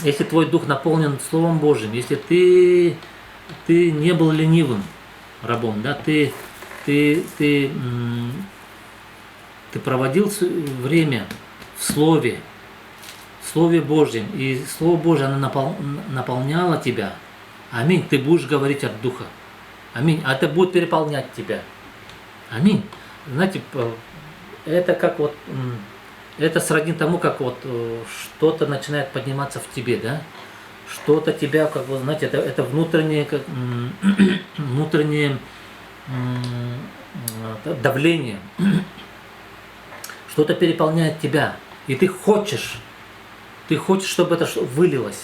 Если твой дух наполнен Словом Божьим, если ты не был ленивым рабом, да, ты проводил время в Слове Божьем, и Слово Божье, оно наполняло тебя. Аминь. Ты будешь говорить от Духа. Аминь. А это будет переполнять тебя. Аминь. Знаете, это как вот, это сродни тому, как вот что-то начинает подниматься в тебе, да? Что-то тебя, как вы знаете, это внутреннее давление. Что-то переполняет тебя. И ты хочешь, чтобы это вылилось.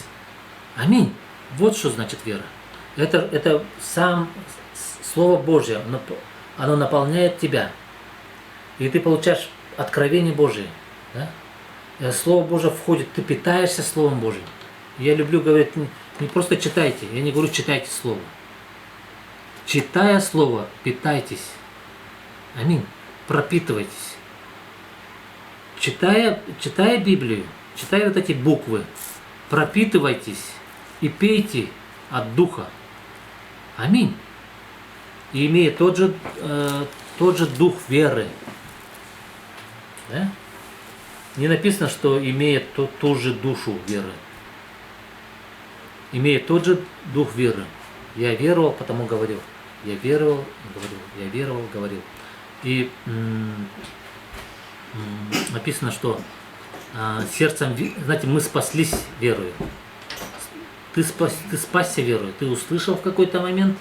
Аминь. Вот что значит вера. Это сам Слово Божье, оно наполняет тебя. И ты получаешь откровение Божие. Да? Слово Божие входит, ты питаешься Словом Божьим. Я люблю говорить, не просто читайте, я не говорю читайте Слово. Читая Слово, питайтесь. Аминь. Пропитывайтесь. Читая Библию, читая вот эти буквы, пропитывайтесь и пейте от Духа. Аминь. И имея тот же дух веры. Да? Не написано, что имея ту же душу веры. Имея тот же дух веры. Я веровал, потому говорил. Я веровал, говорил. Я веровал, говорил. И написано, что сердцем, знаете, мы спаслись верою. Ты спасся верою. Ты услышал в какой-то момент,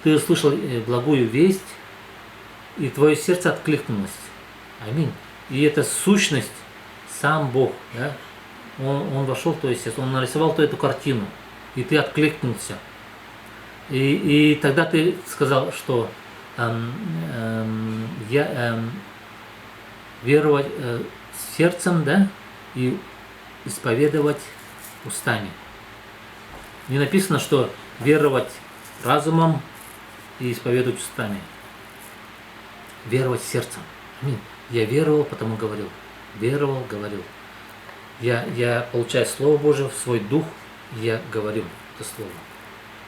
ты услышал благую весть, и твое сердце откликнулось. Аминь. И эта сущность, сам Бог, да, он вошел в твое сердце, он нарисовал эту картину, и ты откликнулся. И тогда ты сказал, что веровать сердцем, да, и исповедовать устами. Не написано, что веровать разумом и исповедовать устами. Веровать сердцем. Аминь. Я веровал, потому говорил. Веровал, говорил. Я получаю Слово Божие в свой дух, и я говорю это Слово.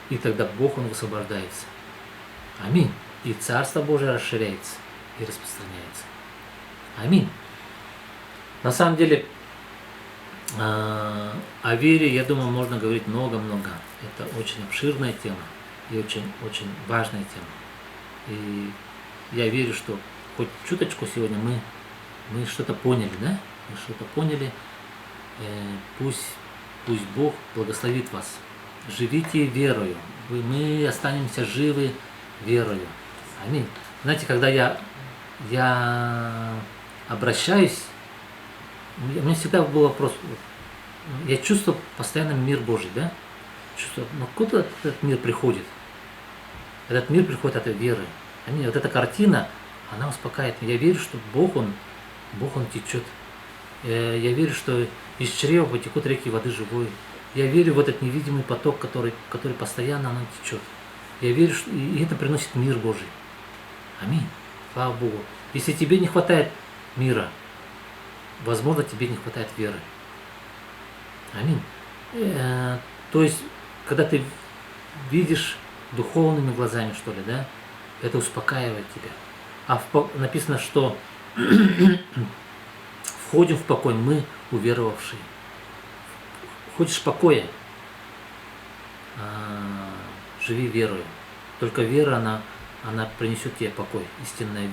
И тогда Бог, Он высвобождается. Аминь. И Царство Божие расширяется и распространяется. Аминь. На самом деле, о вере, я думаю, можно говорить много-много. Это очень обширная тема и очень важная тема. И я верю, что хоть чуточку сегодня мы что-то поняли, да? Мы что-то поняли. Пусть Бог благословит вас. Живите верою. Мы останемся живы верою. Аминь. Знаете, когда я обращаюсь, у меня всегда был вопрос, я чувствую постоянно мир Божий, да? Чувствую, но откуда этот мир приходит? Этот мир приходит от веры. Аминь. Вот эта картина, она успокаивает меня. Я верю, что Бог он течет. Я верю, что из чрева потекут реки воды живой. Я верю в этот невидимый поток, который постоянно оно течет. Я верю, что и это приносит мир Божий. Аминь. Слава Богу. Если тебе не хватает мира, возможно, тебе не хватает веры. Аминь. То есть, когда ты видишь духовными глазами, что ли, да, это успокаивает тебя. Написано, что входим в покой мы, уверовавшие. Хочешь покоя? Живи верою. Только вера, она принесет тебе покой. Истинная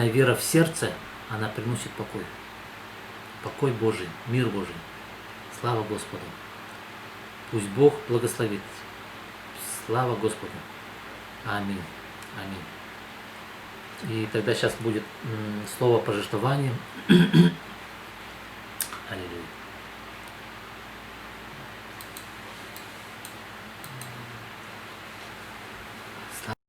вера в сердце, она приносит покой. Покой Божий, мир Божий. Слава Господу. Пусть Бог благословит. Слава Господу. Аминь. Аминь. И тогда сейчас будет слово пожертвования. Аллилуйя.